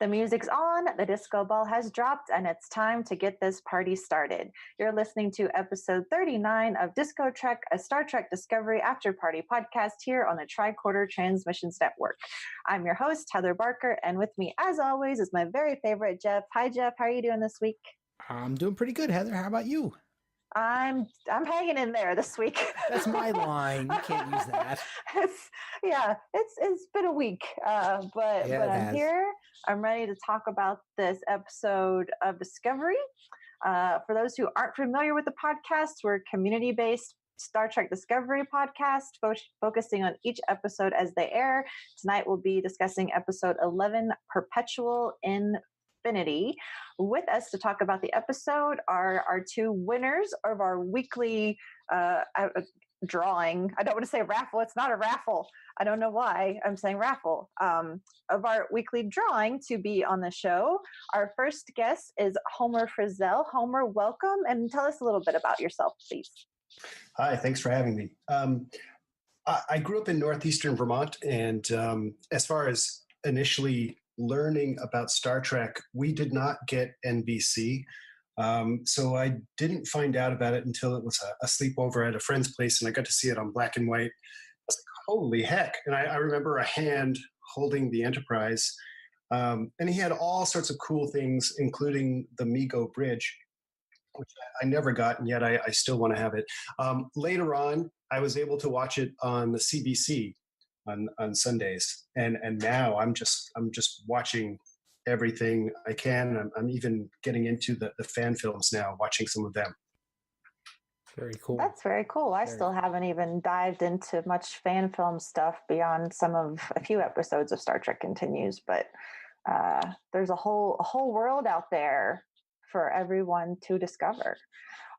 The music's on, the disco ball has dropped, and it's time to get this party started. You're listening to episode 39 of DiscoTrek, a Star Trek Discovery After Party podcast here on the Tricorder Transmissions Network. I'm your host, Heather Barker, and with me, as always, is my very favorite Jeff. Hi, Jeff. How are you doing this week? I'm doing pretty good, Heather. How about you? I'm hanging in there this week. That's my line. You can't use that. It's been a week, but I'm here. I'm ready to talk about this episode of Discovery. For those who aren't familiar with the podcast, we're a community-based Star Trek Discovery podcast focusing on each episode as they air. Tonight we'll be discussing episode 11, Perpetual Infinity. With us to talk about the episode are our two winners of our weekly drawing. I don't want to say raffle. It's not a raffle. I don't know why I'm saying raffle. Of our weekly drawing to be on the show. Our first guest is Homer Frizzell. Homer, welcome, and tell us a little bit about yourself, please. Hi, thanks for having me. I grew up in northeastern Vermont, and as far as initially learning about Star Trek, we did not get NBC. So I didn't find out about it until it was a sleepover at a friend's place, and I got to see it on black and white. I was like, holy heck. And I remember a hand holding the Enterprise, and he had all sorts of cool things, including the Migo Bridge, which I never got, and yet I still want to have it. Later on, I was able to watch it on the CBC on Sundays, and now I'm just watching everything I can. I'm even getting into the fan films now, watching some of them. Very cool. That's very cool. I still haven't even dived into much fan film stuff beyond a few episodes of Star Trek Continues, but there's a whole world out there for everyone to discover.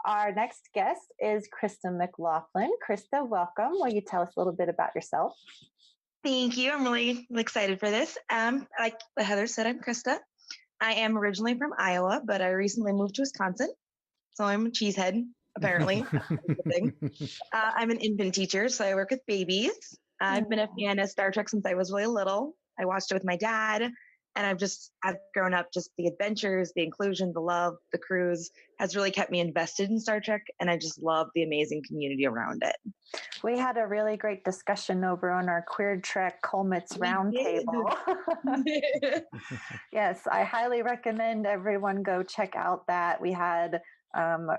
Our next guest is Krista McLaughlin. Krista, welcome. Will you tell us a little bit about yourself? Thank you. I'm really excited for this. Like Heather said, I'm Krista. I am originally from Iowa, but I recently moved to Wisconsin. So I'm a cheesehead, apparently. I'm an infant teacher, so I work with babies. I've been a fan of Star Trek since I was really little. I watched it with my dad. And I've grown up, just the adventures, the inclusion, the love, the cruise has really kept me invested in Star Trek. And I just love the amazing community around it. We had a really great discussion over on our Queer Trek Colmets Roundtable. Yes, I highly recommend everyone go check out that. We had a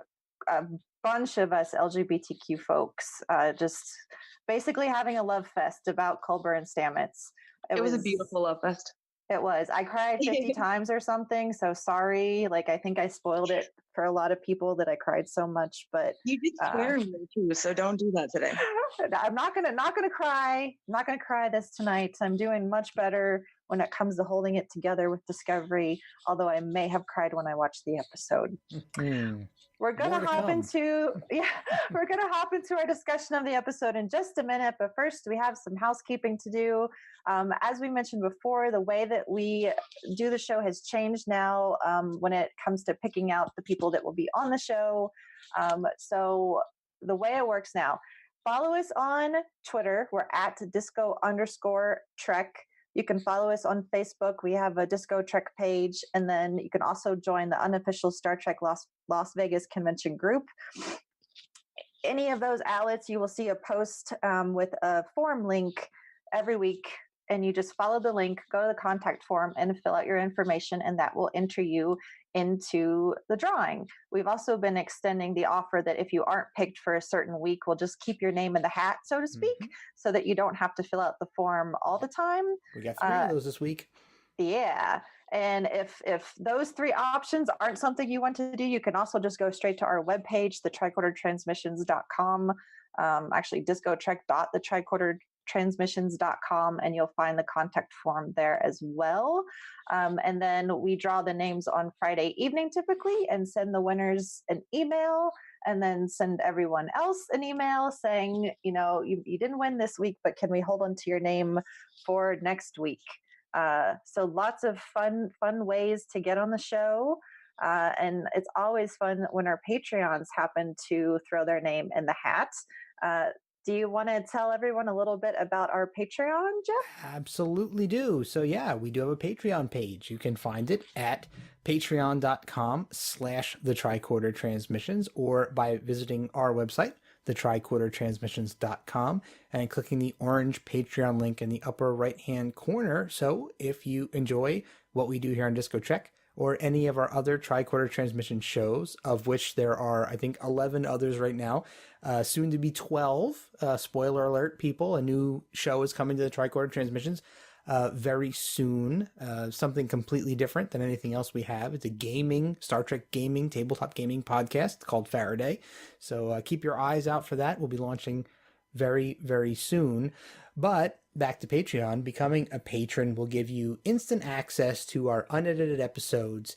bunch of us LGBTQ folks just basically having a love fest about Culber and Stamets. It was a beautiful love fest. It was. I cried 50 times or something. So sorry. I think I spoiled it for a lot of people that I cried so much, but you did scare me too. So don't do that today. I'm not going to cry. I'm not going to cry this tonight. I'm doing much better when it comes to holding it together with Discovery, although I may have cried when I watched the episode. We're going to hop into our discussion of the episode in just a minute, but first we have some housekeeping to do. As we mentioned before, the way that we do the show has changed now when it comes to picking out the people that will be on the show. So the way it works now, follow us on Twitter. We're at disco_trek. You can follow us on Facebook. We have a DiscoTrek page, and then you can also join the unofficial Star Trek Las Vegas convention group. Any of those outlets, you will see a post with a form link every week, and you just follow the link, go to the contact form, and fill out your information, and that will enter you into the drawing. We've also been extending the offer that if you aren't picked for a certain week, we'll just keep your name in the hat, so to speak, so that you don't have to fill out the form all the time. We got 3 of those this week. Yeah. And if those 3 options aren't something you want to do, you can also just go straight to our webpage, thetricordertransmissions.com, actually discotrek.thetricordertransmissions.com, and you'll find the contact form there as well. And then we draw the names on Friday evening typically and send the winners an email, and then send everyone else an email saying, you didn't win this week, but can we hold on to your name for next week? So lots of fun ways to get on the show. And it's always fun when our Patreons happen to throw their name in the hat. do you want to tell everyone a little bit about our Patreon, Jeff? Absolutely do. So yeah, we do have a Patreon page. You can find it at patreon.com/the Tricorder Transmissions, or by visiting our website, thetricordertransmissions.com, and clicking the orange Patreon link in the upper right-hand corner. So if you enjoy what we do here on DiscoTrek, or any of our other Tricorder Transmission shows, of which there are, I think, 11 others right now, soon to be 12. Spoiler alert, people, a new show is coming to the Tricorder Transmissions very soon. Something completely different than anything else we have. It's a gaming, Star Trek gaming, tabletop gaming podcast called Faraday. So keep your eyes out for that. We'll be launching very, very soon. But back to Patreon, becoming a patron will give you instant access to our unedited episodes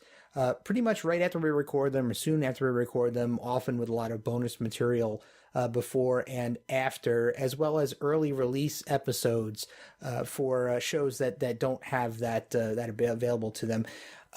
pretty much right after we record them, or soon after we record them, often with a lot of bonus material before and after, as well as early release episodes for shows that don't have that available to them.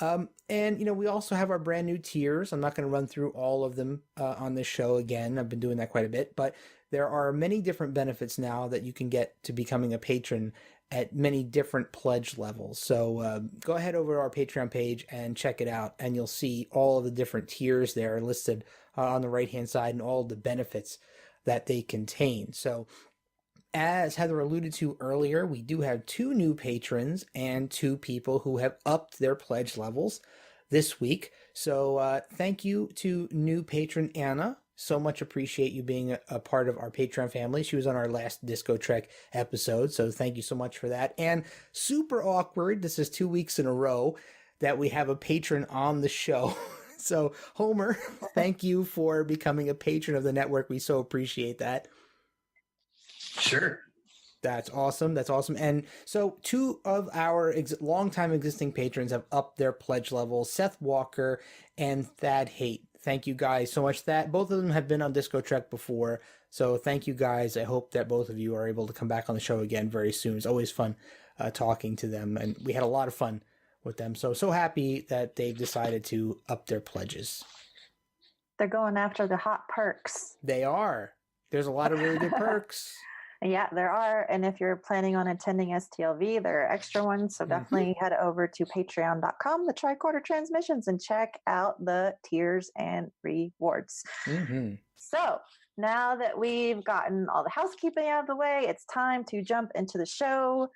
And, you know, we also have our brand new tiers. I'm not going to run through all of them on this show again. I've been doing that quite a bit, but there are many different benefits now that you can get to becoming a patron at many different pledge levels. So go ahead over to our Patreon page and check it out, and you'll see all of the different tiers there listed on the right-hand side and all of the benefits that they contain. So as Heather alluded to earlier, we do have 2 new patrons and 2 people who have upped their pledge levels this week. So thank you to new patron Anna. So much appreciate you being a part of our Patreon family. She was on our last DiscoTrek episode, so thank you so much for that. And super awkward, this is 2 weeks in a row that we have a patron on the show. So Homer, thank you for becoming a patron of the network. We so appreciate that. Sure. That's awesome. That's awesome. And so 2 of our longtime existing patrons have upped their pledge levels, Seth Walker and Thad Haight. Thank you guys so much. Both of them have been on DiscoTrek before, so thank you guys. I hope that both of you are able to come back on the show again very soon. It's always fun talking to them, and we had a lot of fun with them. So happy that they've decided to up their pledges. They're going after the hot perks. They are. There's a lot of really good perks. Yeah, there are. And if you're planning on attending STLV, there are extra ones. So definitely head over to patreon.com, the Tricorder Transmissions, and check out the tiers and rewards. So now that we've gotten all the housekeeping out of the way, it's time to jump into the show.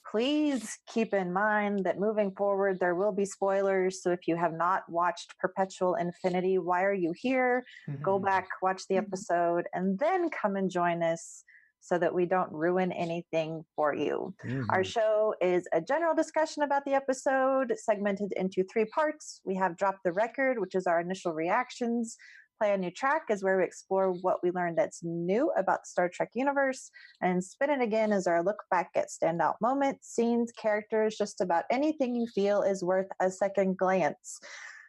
Please keep in mind that moving forward, there will be spoilers. So if you have not watched Perpetual Infinity, why are you here? Go back, watch the episode, and then come and join us, so that we don't ruin anything for you. Our show is a general discussion about the episode, segmented into 3 parts. We have Drop the Record, which is our initial reactions. Play a New Track is where we explore what we learned that's new about the Star Trek universe. And Spin It Again is our look back at standout moments, scenes, characters, just about anything you feel is worth a second glance.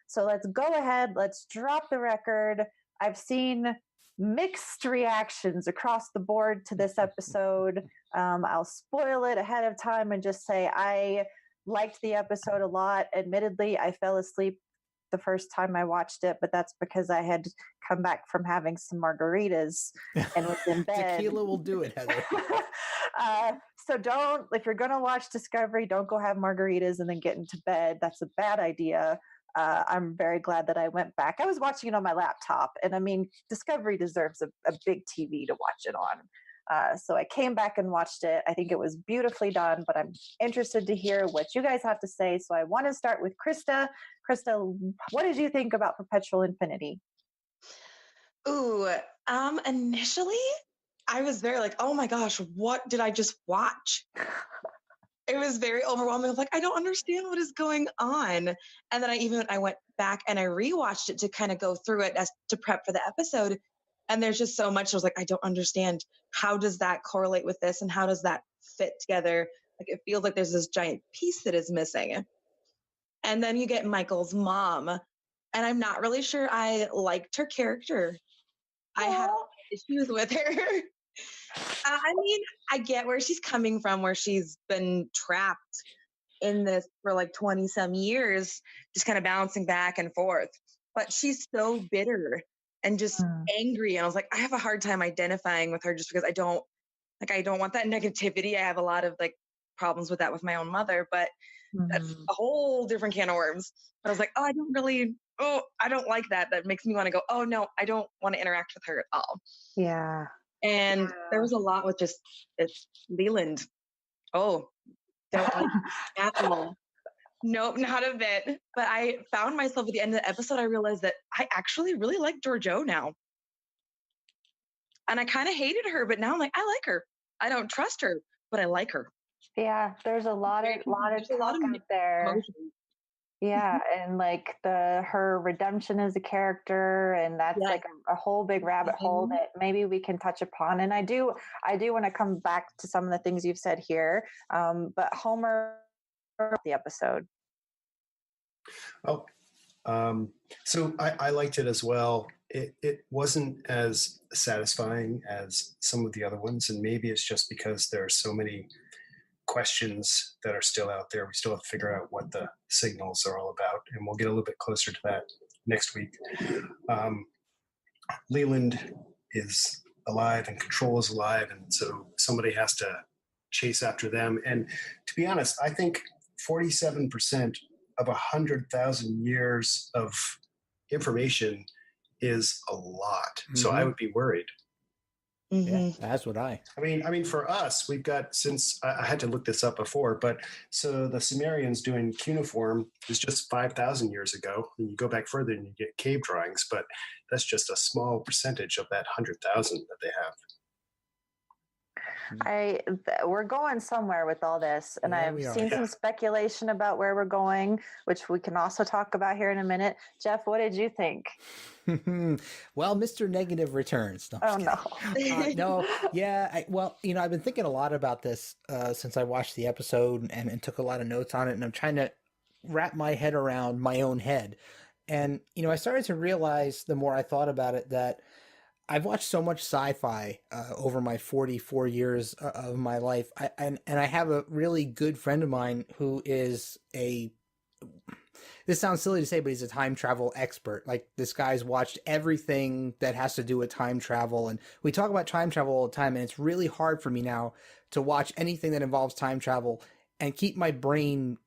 So let's go ahead. Let's drop the record. I've seen mixed reactions across the board to this episode. I'll spoil it ahead of time and just say I liked the episode a lot. Admittedly, I fell asleep the first time I watched it, but that's because I had come back from having some margaritas and was in bed. Tequila will do it, Heather. So don't, if you're going to watch Discovery, don't go have margaritas and then get into bed. That's a bad idea. I'm very glad that I went back. I was watching it on my laptop, and I mean, Discovery deserves a big TV to watch it on. So I came back and watched it. I think it was beautifully done, but I'm interested to hear what you guys have to say. So I want to start with Krista. Krista, what did you think about Perpetual Infinity? Ooh, initially, I was very like, oh my gosh, what did I just watch? It was very overwhelming. I'm like, I don't understand what is going on. And then I went back and I rewatched it to kind of go through it as to prep for the episode. And there's just so much. I was like, I don't understand. How does that correlate with this? And how does that fit together? Like, it feels like there's this giant piece that is missing. And then you get Michael's mom. And I'm not really sure I liked her character. I had issues with her. I mean, I get where she's coming from, where she's been trapped in this for like 20 some years, just kind of bouncing back and forth. But she's so bitter and just Mm. angry. And I was like, I have a hard time identifying with her just because I don't want that negativity. I have a lot of like problems with that with my own mother, but that's Mhm. a whole different can of worms. But I was like, I don't like that. That makes me want to go, oh no, I don't want to interact with her at all. Yeah. And there was a lot with just Leland. Oh, don't like at all. Nope, not a bit. But I found myself at the end of the episode, I realized that I actually really like Georgiou now. And I kind of hated her, but now I'm like, I like her. I don't trust her, but I like her. Yeah, there's a lot of There's a lot talk of out there. emotions. Yeah, and like her redemption as a character, and that's Yes. like a whole big rabbit hole that maybe we can touch upon. And I do want to come back to some of the things you've said here. But Homer, the episode. Oh, so I liked it as well. It wasn't as satisfying as some of the other ones, and maybe it's just because there are so many questions that are still out there. We still have to figure out what the signals are all about, and we'll get a little bit closer to that next week. Leland is alive and Control is alive, and so somebody has to chase after them. And to be honest, I think 47% of 100,000 years of information is a lot. So I would be worried. Yeah, that's what I mean, for us, we've got, since I had to look this up before, but so the Sumerians doing cuneiform is just 5,000 years ago. And you go back further and you get cave drawings, but that's just a small percentage of that 100,000 that they have. We're going somewhere with all this, and Yeah, I've we are. seen some speculation about where we're going, which we can also talk about here in a minute. Jeff, what did you think? Well, Mr. Negative returns. No, I'm just kidding. No, yeah. I've been thinking a lot about this since I watched the episode and took a lot of notes on it, and I'm trying to wrap my head around my own head. And, I started to realize the more I thought about it that I've watched so much sci-fi over my 44 years of my life. And I have a really good friend of mine who is this sounds silly to say, but he's a time travel expert. Like, this guy's watched everything that has to do with time travel. And we talk about time travel all the time, and it's really hard for me now to watch anything that involves time travel and keep my brain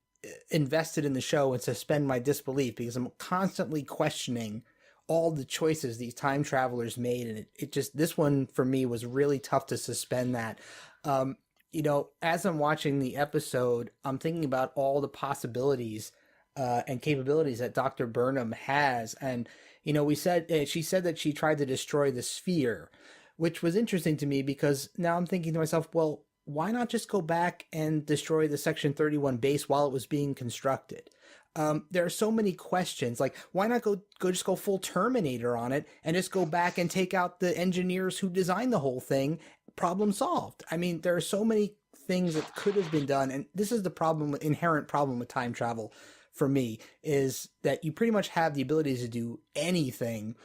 invested in the show and suspend my disbelief, because I'm constantly questioning all the choices these time travelers made. And it just, this one for me was really tough to suspend that. As I'm watching the episode, I'm thinking about all the possibilities and capabilities that Dr. Burnham has. And, she said that she tried to destroy the sphere, which was interesting to me, because now I'm thinking to myself, well, why not just go back and destroy the Section 31 base while it was being constructed? There are so many questions. Like, why not just go full Terminator on it and just go back and take out the engineers who designed the whole thing? Problem solved. I mean, there are so many things that could have been done. And this is the inherent problem with time travel for me, is that you pretty much have the ability to do anything,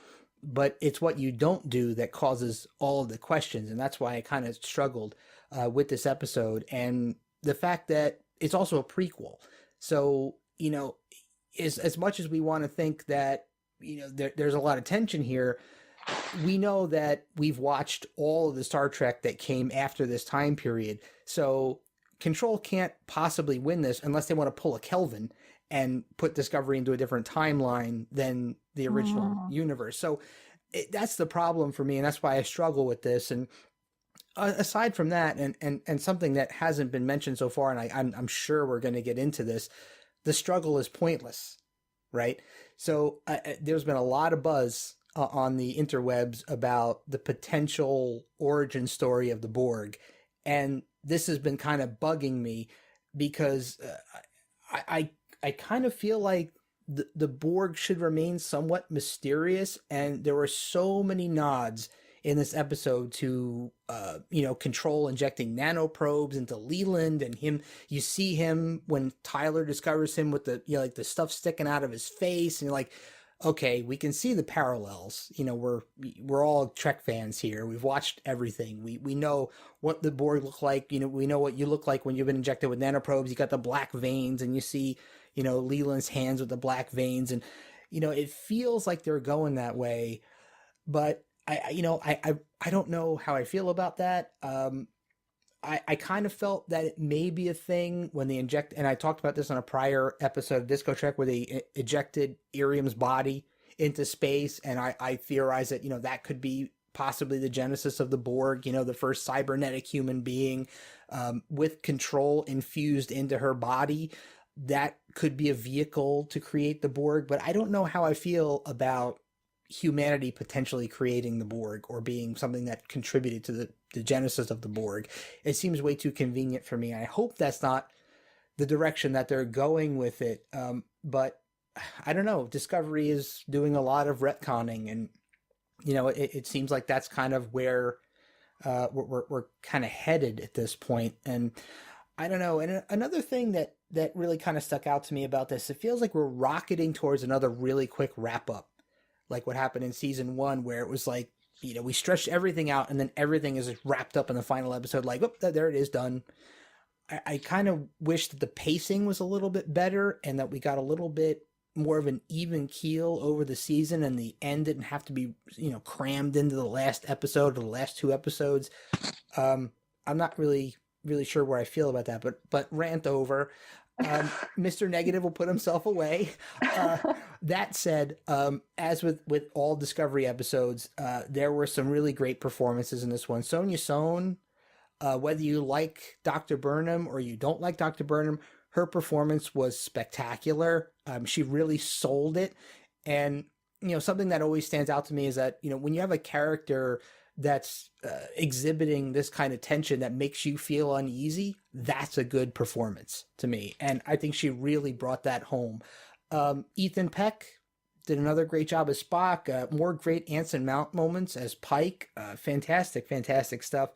but it's what you don't do that causes all of the questions. And that's why I kind of struggled with this episode. And the fact that it's also a prequel. So, as much as we want to think that, there's a lot of tension here, we know that we've watched all of the Star Trek that came after this time period. So Control can't possibly win this unless they want to pull a Kelvin and put Discovery into a different timeline than the original universe. So that's the problem for me, and that's why I struggle with this. And aside from that, and something that hasn't been mentioned so far, and I'm sure we're going to get into this, the struggle is pointless, right? So there's been a lot of buzz on the interwebs about the potential origin story of the Borg. And this has been kind of bugging me, because I kind of feel like the Borg should remain somewhat mysterious. And there were so many nods in this episode to, Control injecting nanoprobes into Leland, and you see him when Tyler discovers him with the, the stuff sticking out of his face, and you're like, okay, we can see the parallels. We're all Trek fans here. We've watched everything. We know what the Borg look like. We know what you look like when you've been injected with nanoprobes. You got the black veins, and you see, Leland's hands with the black veins, and, it feels like they're going that way. but I don't know how I feel about that. I kind of felt that it may be a thing when they inject, and I talked about this on a prior episode of DiscoTrek where they ejected Irium's body into space, and I theorized that, that could be possibly the genesis of the Borg, the first cybernetic human being with control infused into her body. That could be a vehicle to create the Borg, but I don't know how I feel about humanity potentially creating the Borg or being something that contributed to the genesis of the Borg. It seems way too convenient for me. I hope that's not the direction that they're going with it. But I don't know. Discovery is doing a lot of retconning, and it seems like that's kind of where we're kind of headed at this point. And I don't know. And another thing that really kind of stuck out to me about this, it feels like we're rocketing towards another really quick wrap up, like what happened in season 1, where it was like, we stretched everything out and then everything is wrapped up in the final episode. Like, oh, there it is, done. I kind of wish that the pacing was a little bit better and that we got a little bit more of an even keel over the season, and the end didn't have to be, crammed into the last episode or the last 2 episodes. I'm not really sure where I feel about that, but rant over. Mr. Negative will put himself away. That said, as with all Discovery episodes, there were some really great performances in this one. Sonia Sohn, whether you like Dr. Burnham or you don't like Dr. Burnham, her performance was spectacular. She really sold it. And, something that always stands out to me is that, when you have a character that's exhibiting this kind of tension that makes you feel uneasy, that's a good performance to me. And I think she really brought that home. Ethan Peck did another great job as Spock. More great Anson Mount moments as Pike. Fantastic stuff.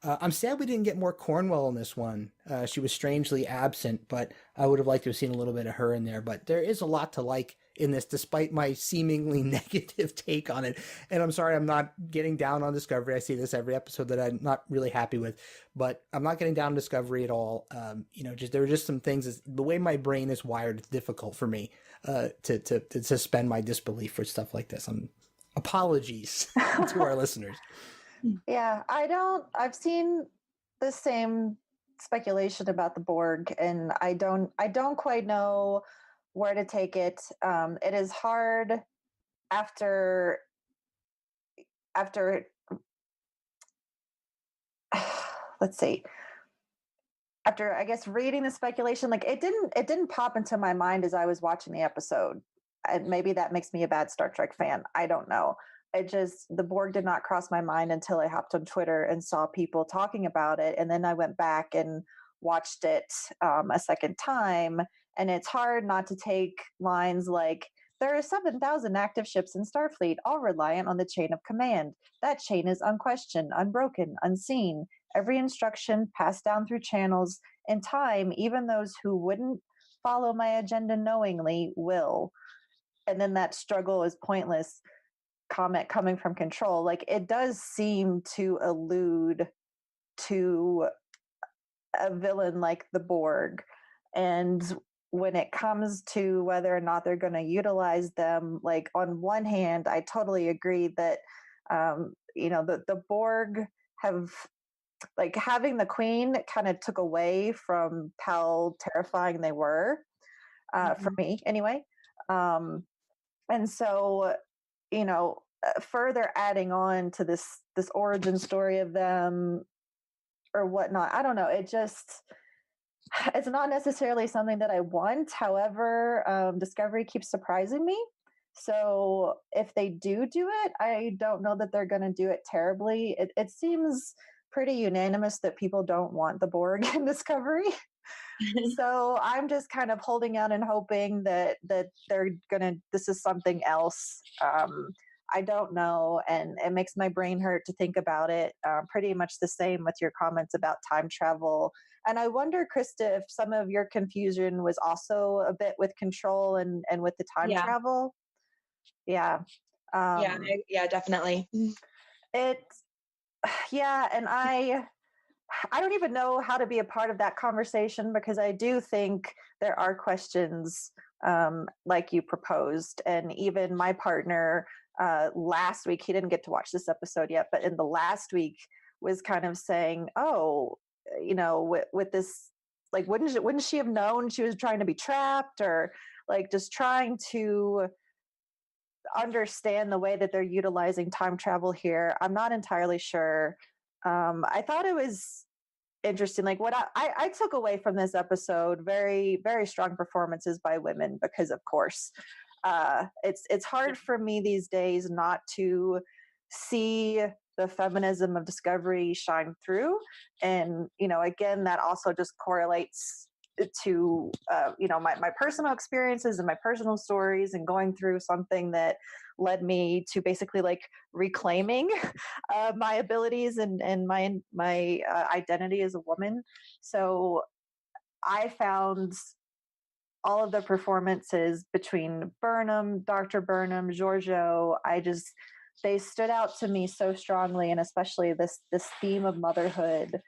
I'm sad we didn't get more Cornwell in this one. She was strangely absent, but I would have liked to have seen a little bit of her in there. But there is a lot to like in this, despite my seemingly negative take on it. And I'm sorry, I'm not getting down on Discovery. I see this every episode that I'm not really happy with, but I'm not getting down on Discovery at all. There are just some things, the way my brain is wired, it's difficult for me to suspend my disbelief for stuff like this. Apologies to our listeners. Yeah, I've seen the same speculation about the Borg, and I don't quite know where to take it. It is hard after let's see. After, I guess, reading the speculation, like it didn't pop into my mind as I was watching the episode. And maybe that makes me a bad Star Trek fan. I don't know. The Borg did not cross my mind until I hopped on Twitter and saw people talking about it. And then I went back and watched it a second time. And it's hard not to take lines like, there are 7,000 active ships in Starfleet, all reliant on the chain of command. That chain is unquestioned, unbroken, unseen. Every instruction passed down through channels. In time, even those who wouldn't follow my agenda knowingly will. And then that struggle is pointless comment coming from Control. Like, it does seem to allude to a villain like the Borg. And when it comes to whether or not they're going to utilize them, like, on one hand, I totally agree that, the Borg have, like, having the Queen kind of took away from how terrifying they were, for me anyway. And so, further adding on to this origin story of them or whatnot, I don't know. It's not necessarily something that I want. However, Discovery keeps surprising me. So if they do it, I don't know that they're going to do it terribly. It seems pretty unanimous that people don't want the Borg in Discovery. So I'm just kind of holding out and hoping that they're this is something else. I don't know, and it makes my brain hurt to think about it. Pretty much the same with your comments about time travel. And I wonder, Krista, if some of your confusion was also a bit with Control and with the time travel. Yeah. Yeah, definitely. And I don't even know how to be a part of that conversation, because I do think there are questions like you proposed. And even my partner last week, he didn't get to watch this episode yet, but in the last week was kind of saying, oh, with this, like, wouldn't she have known she was trying to be trapped, or like just trying to understand the way that they're utilizing time travel here. I'm not entirely sure. I thought it was interesting. Like what I took away from this episode, very, very strong performances by women, because of course, it's hard for me these days not to see the feminism of Discovery shine through. And, again, that also just correlates to, my personal experiences and my personal stories, and going through something that led me to basically like reclaiming my abilities and my identity as a woman. So I found all of the performances between Burnham, Dr. Burnham, Giorgio, they stood out to me so strongly, and especially this theme of motherhood.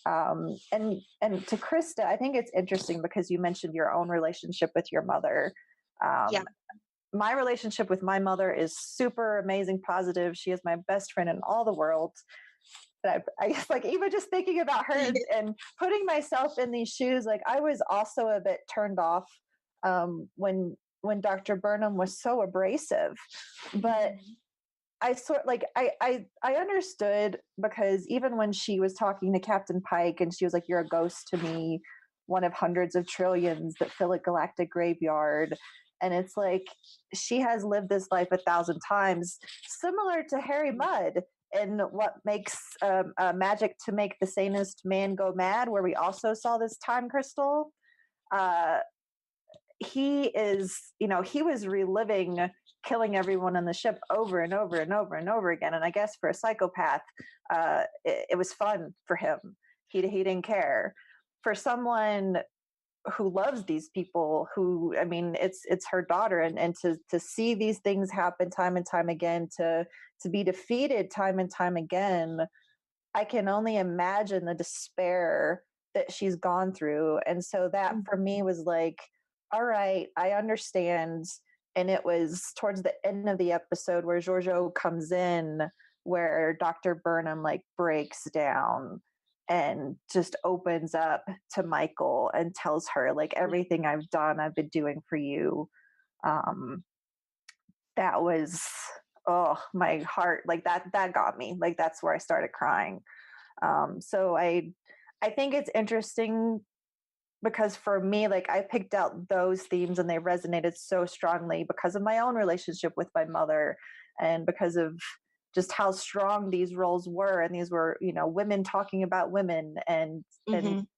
And to Krista, I think it's interesting because you mentioned your own relationship with your mother. Yeah. My relationship with my mother is super amazing, positive. She is my best friend in all the world. But I guess, like, even just thinking about her and putting myself in these shoes, like, I was also a bit turned off when Dr. Burnham was so abrasive. But I understood, because even when she was talking to Captain Pike and she was like, "You're a ghost to me, one of hundreds of trillions that fill a galactic graveyard." And it's like, she has lived this life 1,000 times, similar to Harry Mudd in What Makes Magic to Make the Sanest Man Go Mad, where we also saw this time crystal. He was reliving killing everyone on the ship over and over and over and over again. And I guess for a psychopath, it was fun for him. He didn't care. For someone who loves these people, it's her daughter, and to see these things happen time and time again, to be defeated time and time again, I can only imagine the despair that she's gone through. And so that for me was like, all right, I understand. And it was towards the end of the episode where Giorgio comes in, where Dr. Burnham like breaks down and just opens up to Michael and tells her, like, everything I've done, I've been doing for you. That was, oh, my heart, like that got me. Like, that's where I started crying. So I think it's interesting, because for me, like, I picked out those themes and they resonated so strongly because of my own relationship with my mother, and because of just how strong these roles were. And these were, women talking about women, and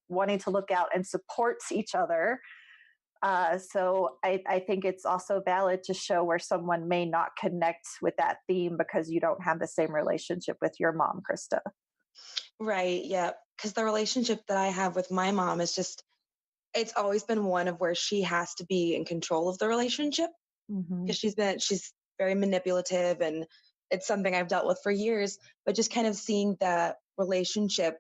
wanting to look out and support each other. So I think it's also valid to show where someone may not connect with that theme because you don't have the same relationship with your mom, Krista. Right. Yeah. Because the relationship that I have with my mom is just, it's always been one of where she has to be in control of the relationship, because she's very manipulative, and it's something I've dealt with for years. But just kind of seeing that relationship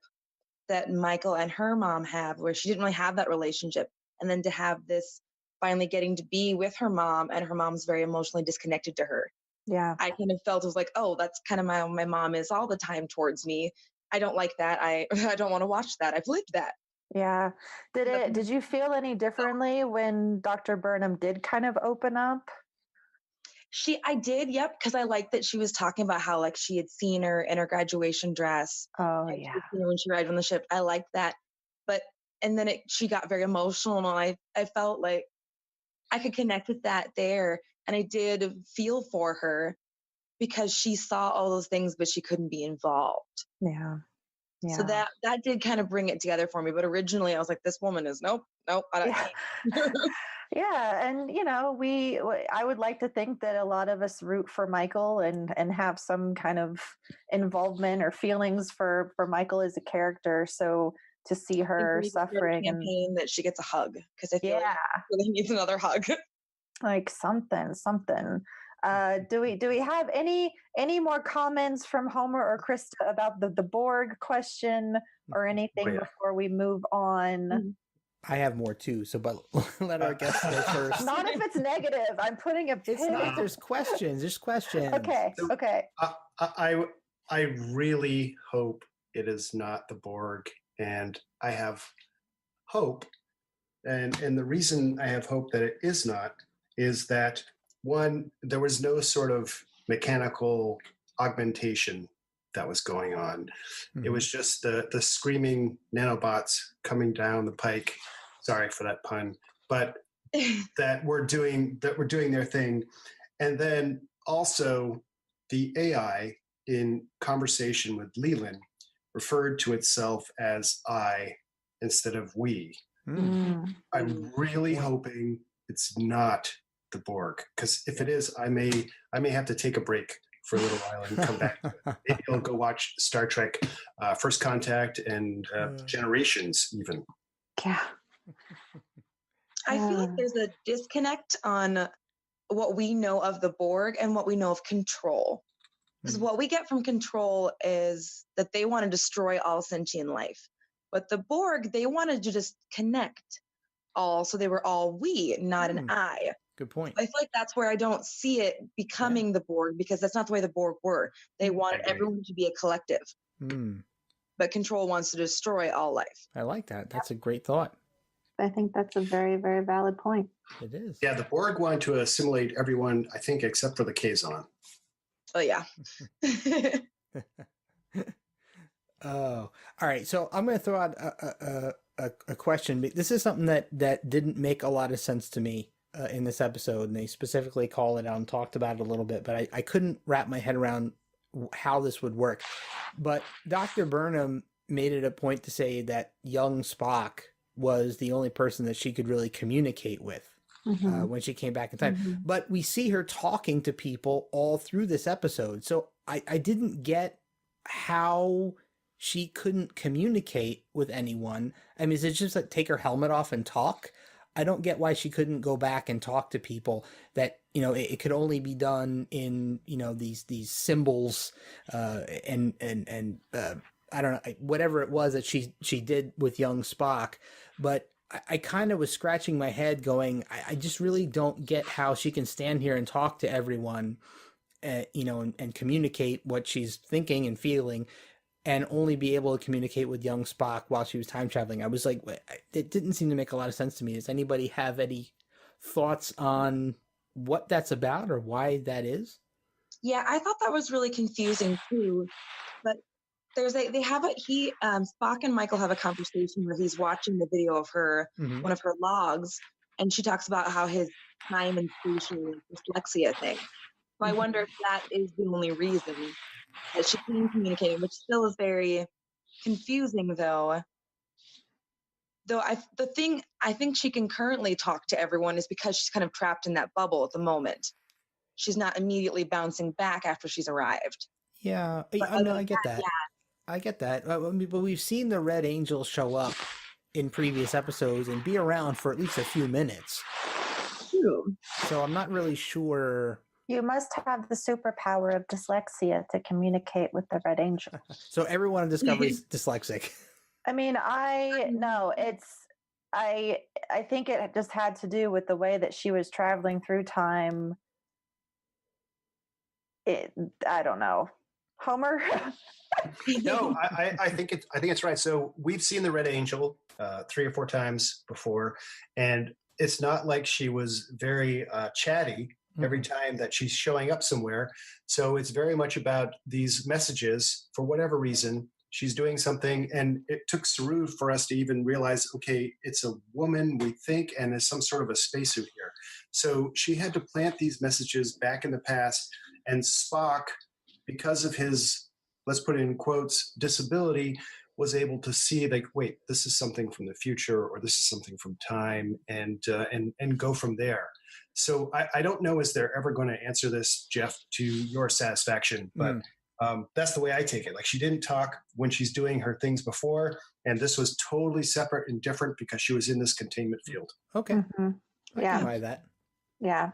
that Michael and her mom have, where she didn't really have that relationship, and then to have this finally getting to be with her mom, and her mom's very emotionally disconnected to her. Yeah. I kind of felt, it was like, oh, that's kind of my mom is all the time towards me. I don't like that. I don't want to watch that. I've lived that. Yeah. Did you feel any differently when Dr. Burnham did kind of open up? I did, yep, because I liked that she was talking about how, like, she had seen her in her graduation dress. Oh, And yeah. she had seen her when she arrived on the ship. I liked that. But, and then she got very emotional, and I felt like I could connect with that there. And I did feel for her, because she saw all those things, but she couldn't be involved. Yeah. So that did kind of bring it together for me. But originally I was like, this woman is nope, I yeah. Yeah, and I would like to think that a lot of us root for Michael and have some kind of involvement or feelings for Michael as a character. So to see her suffering, and campaign that she gets a hug, because I feel like she really needs another hug. like something. Do we have any more comments from Homer or Krista about the Borg question or anything before we move on? I have more too, so but let our guests go first. Not if it's negative. I'm putting a pin. It's not. There's questions. There's questions. Okay. So- Okay. I really hope it is not the Borg, and I have hope, and the reason I have hope that it is not is that one, there was no sort of mechanical augmentation that was going on. It was just the screaming nanobots coming down the pike. Sorry for that pun, but that were doing their thing, and then also the AI in conversation with Leland referred to itself as I instead of we. Mm. I'm really hoping it's not the Borg, because if it is, I may have to take a break for a little while and come back. Maybe I'll go watch Star Trek, First Contact, and Generations even. Yeah. I feel like there's a disconnect on what we know of the Borg and what we know of Control. Because what we get from Control is that they want to destroy all sentient life. But the Borg, they wanted to just connect all. So they were all we, not an I. Good point. I feel like that's where I don't see it becoming the Borg, because that's not the way the Borg were. They wanted everyone to be a collective. But Control wants to destroy all life. I like that. That's a great thought. I think that's a very, very valid point. It is. Yeah, the Borg wanted to assimilate everyone, I think, except for the Kazon. Oh, yeah. Oh, all right. So I'm going to throw out a question. This is something that didn't make a lot of sense to me in this episode, and they specifically call it out and talked about it a little bit, but I couldn't wrap my head around how this would work. But Dr. Burnham made it a point to say that young Spock was the only person that she could really communicate with when she came back in time. But we see her talking to people all through this episode. So I didn't get how she couldn't communicate with anyone. I mean, is it just like take her helmet off and talk? I don't get why she couldn't go back and talk to people. That, you know, it could only be done in, you know, these symbols and I don't know, whatever it was that she did with young Spock. But I kind of was scratching my head going, I just really don't get how she can stand here and talk to everyone, you know, and communicate what she's thinking and feeling, and only be able to communicate with young Spock while she was time traveling. I was like, it didn't seem to make a lot of sense to me. Does anybody have any thoughts on what that's about or why that is? Yeah, I thought that was really confusing too. But Spock and Michael have a conversation where he's watching the video of her, one of her logs, and she talks about how his time and spatial dyslexia thing. So I wonder if that is the only reason that she can communicate, which still is very confusing though. I think she can currently talk to everyone is because she's kind of trapped in that bubble at the moment. She's not immediately bouncing back after she's arrived. Yeah, I get that. Yeah. I get that. But we've seen the Red Angel show up in previous episodes and be around for at least a few minutes. True. So I'm not really sure. You must have the superpower of dyslexia to communicate with the Red Angel. So everyone in Discovery is dyslexic. I mean, I think it just had to do with the way that she was traveling through time. I don't know. Homer? No, I think it's right. So we've seen the Red Angel 3 or 4 times before, and it's not like she was very chatty every time that she's showing up somewhere. So it's very much about these messages. For whatever reason, she's doing something, and it took Saru for us to even realize, okay, it's a woman, we think, and there's some sort of a spacesuit here. So she had to plant these messages back in the past, and Spock, because of his, let's put it in quotes, disability, was able to see, like, wait, this is something from the future, or this is something from time, and go from there. So I don't know, is there ever going to answer this, Jeff, to your satisfaction? But that's the way I take it. Like, she didn't talk when she's doing her things before, and this was totally separate and different because she was in this containment field. Okay. I can buy that. Yeah,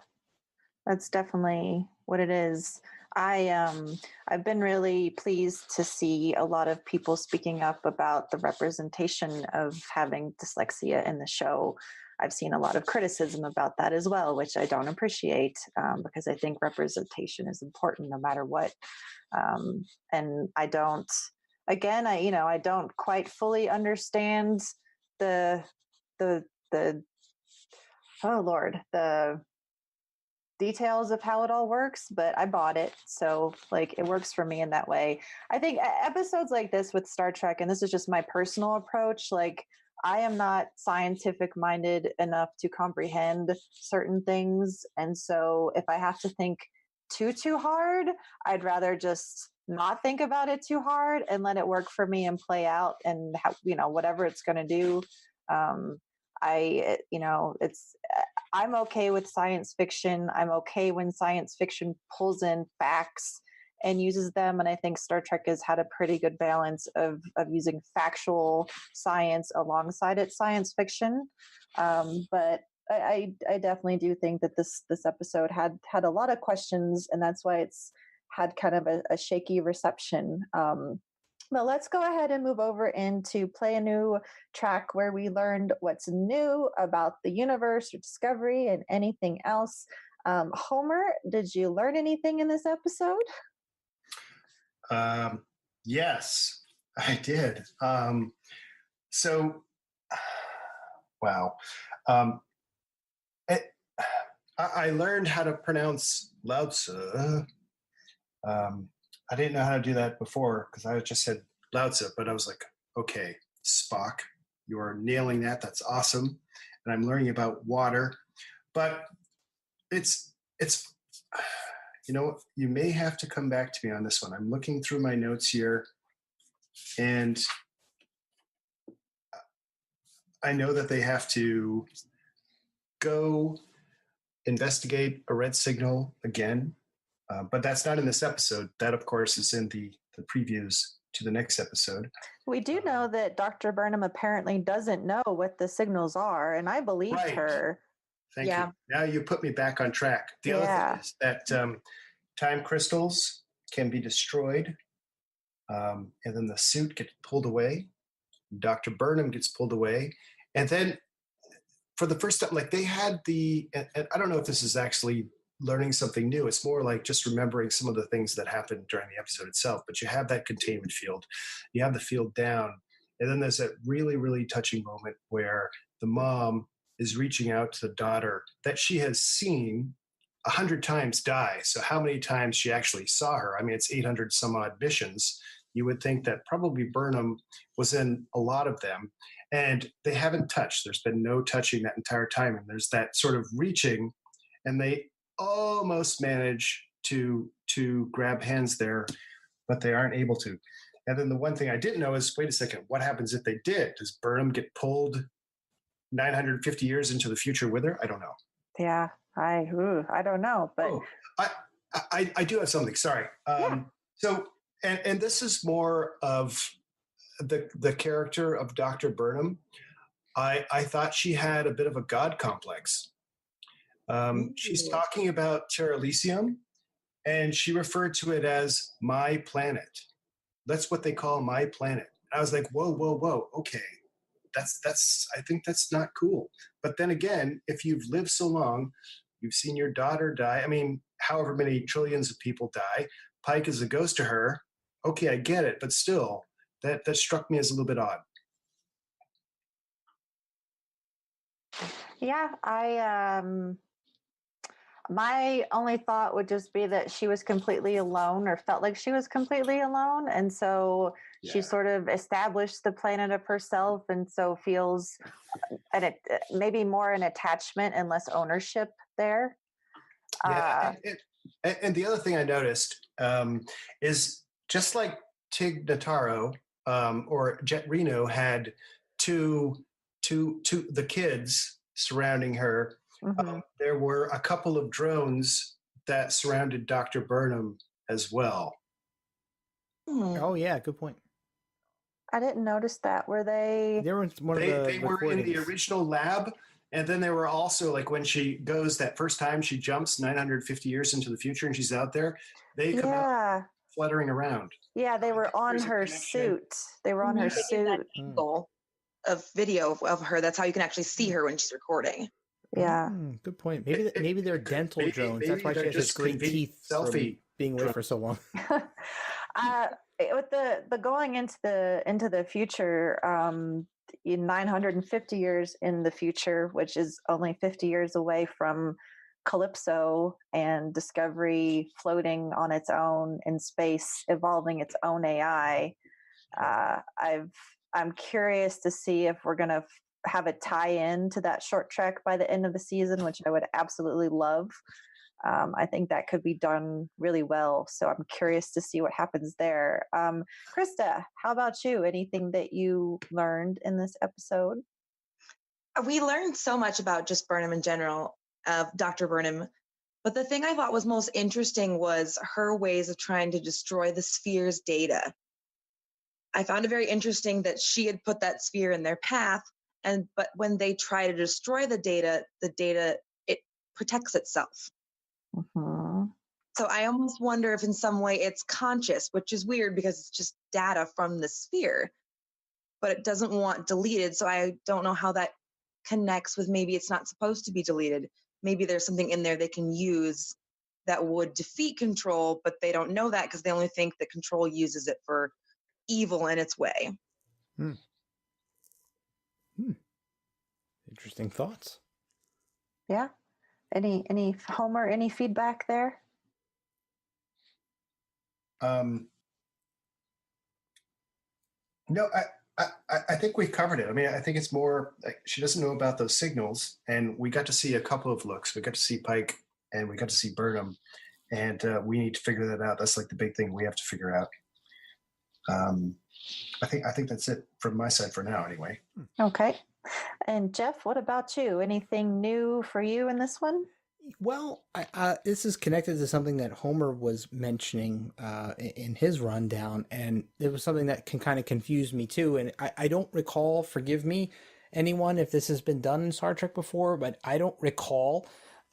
that's definitely what it is. I've been really pleased to see a lot of people speaking up about the representation of having dyslexia in the show. I've seen a lot of criticism about that as well, which I don't appreciate, because I think representation is important no matter what. And I don't, again, I don't quite fully understand the the the oh Lord, the details of how it all works, but I bought it. So like it works for me in that way. I think episodes like this with Star Trek, and this is just my personal approach, like I am not scientific minded enough to comprehend certain things. And so if I have to think too hard, I'd rather just not think about it too hard and let it work for me and play out and have, whatever it's going to do. Um, it's I'm okay with science fiction. I'm okay when science fiction pulls in facts and uses them. And I think Star Trek has had a pretty good balance of using factual science alongside its science fiction. But I definitely do think that this episode had a lot of questions, and that's why it's had kind of a shaky reception. But let's go ahead and move over into Play a New Track, where we learned what's new about the universe or Discovery and anything else. Homer, did you learn anything in this episode? Yes, I did. Wow. I learned how to pronounce Lao Tzu. I didn't know how to do that before because I just said Lao Tzu, but I was like, okay, Spock, you are nailing that. That's awesome. And I'm learning about water, but it's, you may have to come back to me on this one. I'm looking through my notes here, and I know that they have to go investigate a red signal again, but that's not in this episode. That, of course, is in the previews to the next episode. We do know that Dr. Burnham apparently doesn't know what the signals are, and I believed her. Thank you. Now you put me back on track. The other thing is that time crystals can be destroyed, and then the suit gets pulled away. Dr. Burnham gets pulled away, and then for the first time, like they had and I don't know if this is actually learning something new. It's more like just remembering some of the things that happened during the episode itself. But you have that containment field, you have the field down, and then there's that really, really touching moment where the mom is reaching out to the daughter that she has seen 100 times die. So how many times she actually saw her? I mean, it's 800 some odd missions. You would think that probably Burnham was in a lot of them, and they haven't touched. There's been no touching that entire time. And there's that sort of reaching, and they almost manage to grab hands there, but they aren't able to. And then the one thing I didn't know is, wait a second, what happens if they did? Does Burnham get pulled 950 years into the future with her? I don't know. Yeah, I don't know, but I do have something. Sorry. So, and this is more of the character of Dr. Burnham. I thought she had a bit of a god complex. She's talking about Terra Elysium, and she referred to it as my planet. That's what they call my planet. I was like, whoa, okay. I think that's not cool. But then again, if you've lived so long, you've seen your daughter die. I mean, however many trillions of people die, Pike is a ghost to her. Okay, I get it, but still, that struck me as a little bit odd. Yeah, my only thought would just be that she was completely alone, or felt like she was completely alone. And so she sort of established the planet of herself, and so feels maybe more an attachment and less ownership there. Yeah, and the other thing I noticed is just like Tig Notaro or Jet Reno had two the kids surrounding her. Mm-hmm. There were a couple of drones that surrounded Dr. Burnham as well. Oh yeah, good point. I didn't notice that. Were they? They were in one of They were in the original lab, And then there were also like when she goes that first time she jumps 950 years into the future and she's out there, they come out fluttering around. Yeah, they were on her suit. They were on her Taking that suit. angle of video of her. That's how you can actually see her when she's recording. Yeah. Good point. Maybe they're dental drones. That's why she has such great teeth from being away for so long. With the going into the future, in 950 years in the future, which is only 50 years away from Calypso and Discovery floating on its own in space, evolving its own AI. I'm curious to see if we're going to have a tie-in to that short trek by the end of the season, which I would absolutely love. I think that could be done really well. So I'm curious to see what happens there. Krista, how about you? Anything that you learned in this episode? We learned so much about just Burnham in general, Dr. Burnham. But the thing I thought was most interesting was her ways of trying to destroy the sphere's data. I found it very interesting that she had put that sphere in their path, but when they try to destroy the data, it protects itself. Mm-hmm. So I almost wonder if in some way it's conscious, which is weird because it's just data from the sphere, but it doesn't want deleted. So I don't know how that connects with maybe it's not supposed to be deleted. Maybe there's something in there they can use that would defeat control, but they don't know that because they only think that control uses it for evil in its way. Interesting thoughts. Yeah. Any Homer, any feedback there? No, I think we've covered it. I mean, I think it's more like she doesn't know about those signals, and we got to see a couple of looks. We got to see Pike, and we got to see Burnham, and we need to figure that out. That's like the big thing we have to figure out. I think that's it from my side for now, anyway. Okay. And Jeff, what about you? Anything new for you in this one? Well, this is connected to something that Homer was mentioning in his rundown, and it was something that can kind of confuse me too. And I don't recall, forgive me, anyone, if this has been done in Star Trek before, but I don't recall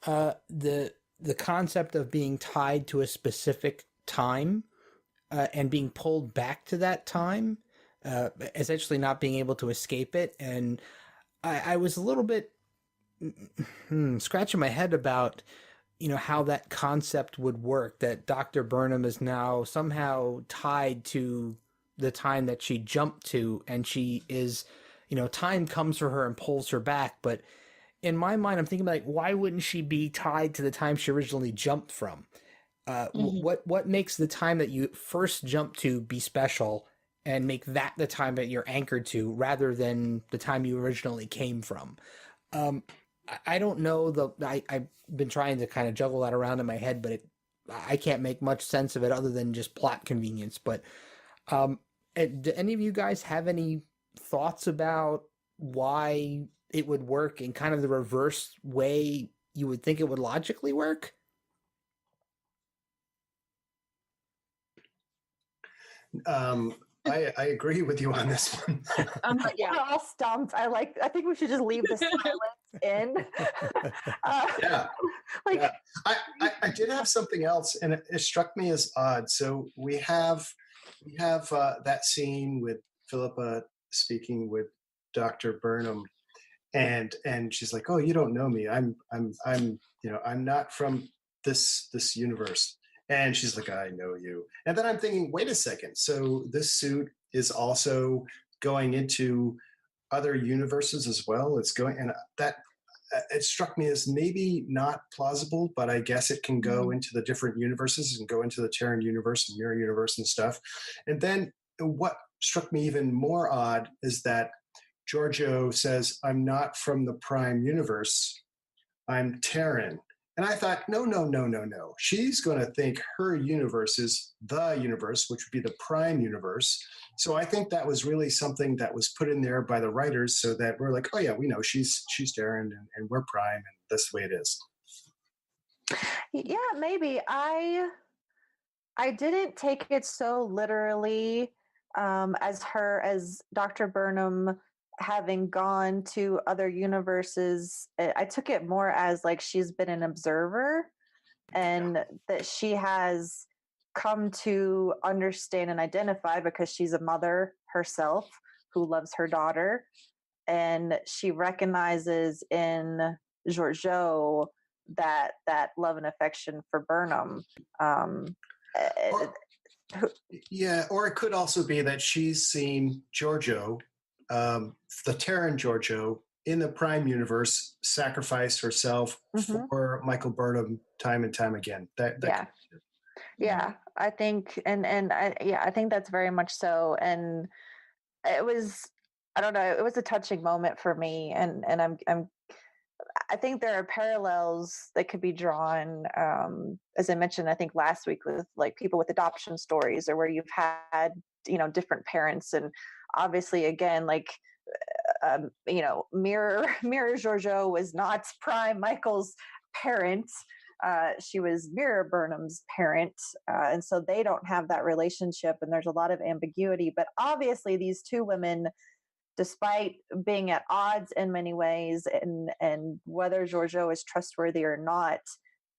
the concept of being tied to a specific time and being pulled back to that time, essentially not being able to escape it. And I was a little bit scratching my head about, how that concept would work, that Dr. Burnham is now somehow tied to the time that she jumped to, and she is, time comes for her and pulls her back. But in my mind, I'm thinking like, why wouldn't she be tied to the time she originally jumped from? What makes the time that you first jumped to be special and make that the time that you're anchored to rather than the time you originally came from? I don't know. I've been trying to kind of juggle that around in my head, but I can't make much sense of it other than just plot convenience. But do any of you guys have any thoughts about why it would work in kind of the reverse way you would think it would logically work? I agree with you on this one. Yeah. We're all stumped. I think we should just leave the silence in. Yeah. I did have something else, and it struck me as odd. So we have that scene with Philippa speaking with Dr. Burnham, and she's like, "Oh, you don't know me. I'm not from this universe." And she's like, "I know you." And then I'm thinking, wait a second. So this suit is also going into other universes as well. It's going, and that it struck me as maybe not plausible, but I guess it can go into the different universes and go into the Terran universe and Mirror universe and stuff. And then what struck me even more odd is that Giorgio says, "I'm not from the Prime universe. I'm Terran." And I thought, no. She's going to think her universe is the universe, which would be the Prime universe. So I think that was really something that was put in there by the writers so that we're like, oh yeah, we know she's Terran and we're Prime, and that's the way it is. Yeah, maybe. I didn't take it so literally as Dr. Burnham having gone to other universes, I took it more as like she's been an observer, and that she has come to understand and identify, because she's a mother herself who loves her daughter, and she recognizes in Georgiou that love and affection for Burnham. Or it could also be that she's seen Georgiou, the Terran Georgiou, in the Prime universe sacrifice herself for Michael Burnham time and time again. Yeah, I think, I think that's very much so. And it was, I don't know, it was a touching moment for me, and I think there are parallels that could be drawn, as I mentioned, I think last week, with like people with adoption stories, or where you've had, different parents. And obviously, again, like, Mirror Georgiou was not Prime Michael's parent. She was Mirror Burnham's parent. And so they don't have that relationship, and there's a lot of ambiguity. But obviously, these two women, despite being at odds in many ways, and whether Georgiou is trustworthy or not,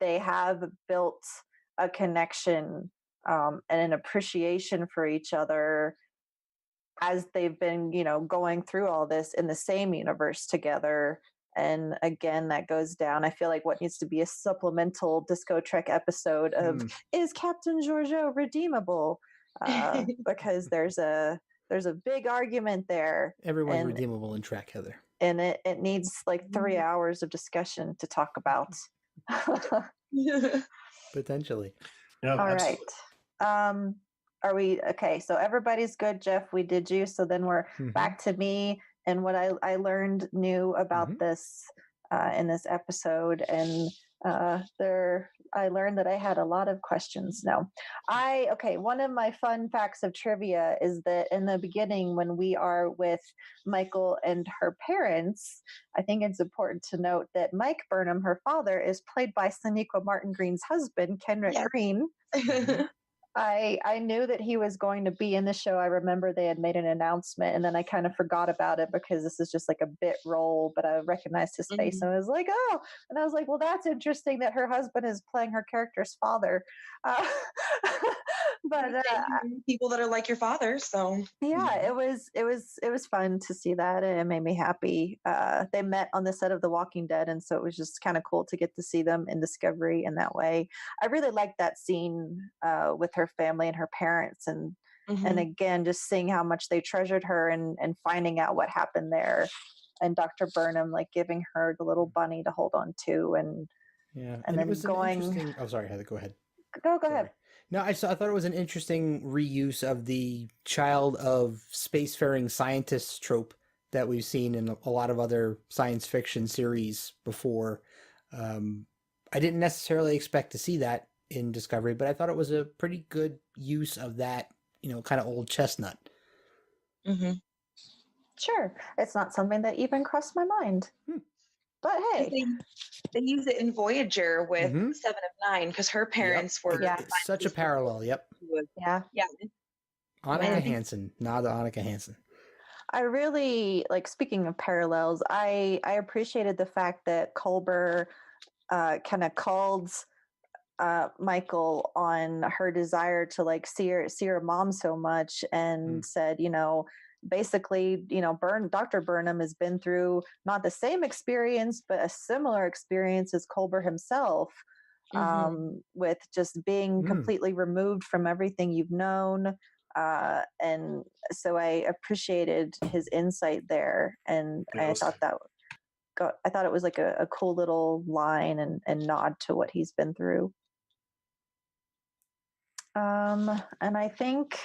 they have built a connection, and an appreciation for each other as they've been, going through all this in the same universe together. And again, that goes down. I feel like what needs to be a supplemental DiscoTrek episode of is Captain Georgiou redeemable? Because there's a big argument there. Everyone's redeemable in Trek, Heather. And it needs like 3 hours of discussion to talk about. Potentially. No, all absolutely. right. Are we okay? So everybody's good, Jeff. We did you. So then we're back to me and what I learned new about this in this episode. And I learned that I had a lot of questions. One of my fun facts of trivia is that in the beginning, when we are with Michael and her parents, I think it's important to note that Mike Burnham, her father, is played by Sonequa Martin Green's husband, Kenrick Green. I knew that he was going to be in the show. I remember they had made an announcement, and then I kind of forgot about it because this is just like a bit role, but I recognized his face and I was like, oh, and I was like, well, that's interesting that her husband is playing her character's father. But people that are like your father. So yeah, it was fun to see that, and it made me happy. They met on the set of The Walking Dead, and so it was just kind of cool to get to see them in Discovery in that way. I really liked that scene with her family and her parents, and again, just seeing how much they treasured her, and finding out what happened there, and Dr. Burnham like giving her the little bunny to hold on to, and then it was going. An interesting... Oh, sorry, Heather. Go ahead. Go ahead. No, I thought it was an interesting reuse of the child of spacefaring scientists trope that we've seen in a lot of other science fiction series before. I didn't necessarily expect to see that in Discovery, but I thought it was a pretty good use of that, kind of old chestnut. Sure. It's not something that even crossed my mind. But hey. They use it in Voyager with 7 of 9 because her parents were... Yeah, it's such a parallel, Yeah. Annika Hansen. Nada Annika Hansen. I really, speaking of parallels, I appreciated the fact that Culber kind of called Michael on her desire to see her mom so much, and said, basically, Dr. Burnham has been through not the same experience, but a similar experience as Culber himself, with just being completely removed from everything you've known. And so I appreciated his insight there, and I thought it was like a cool little line and nod to what he's been through. And I think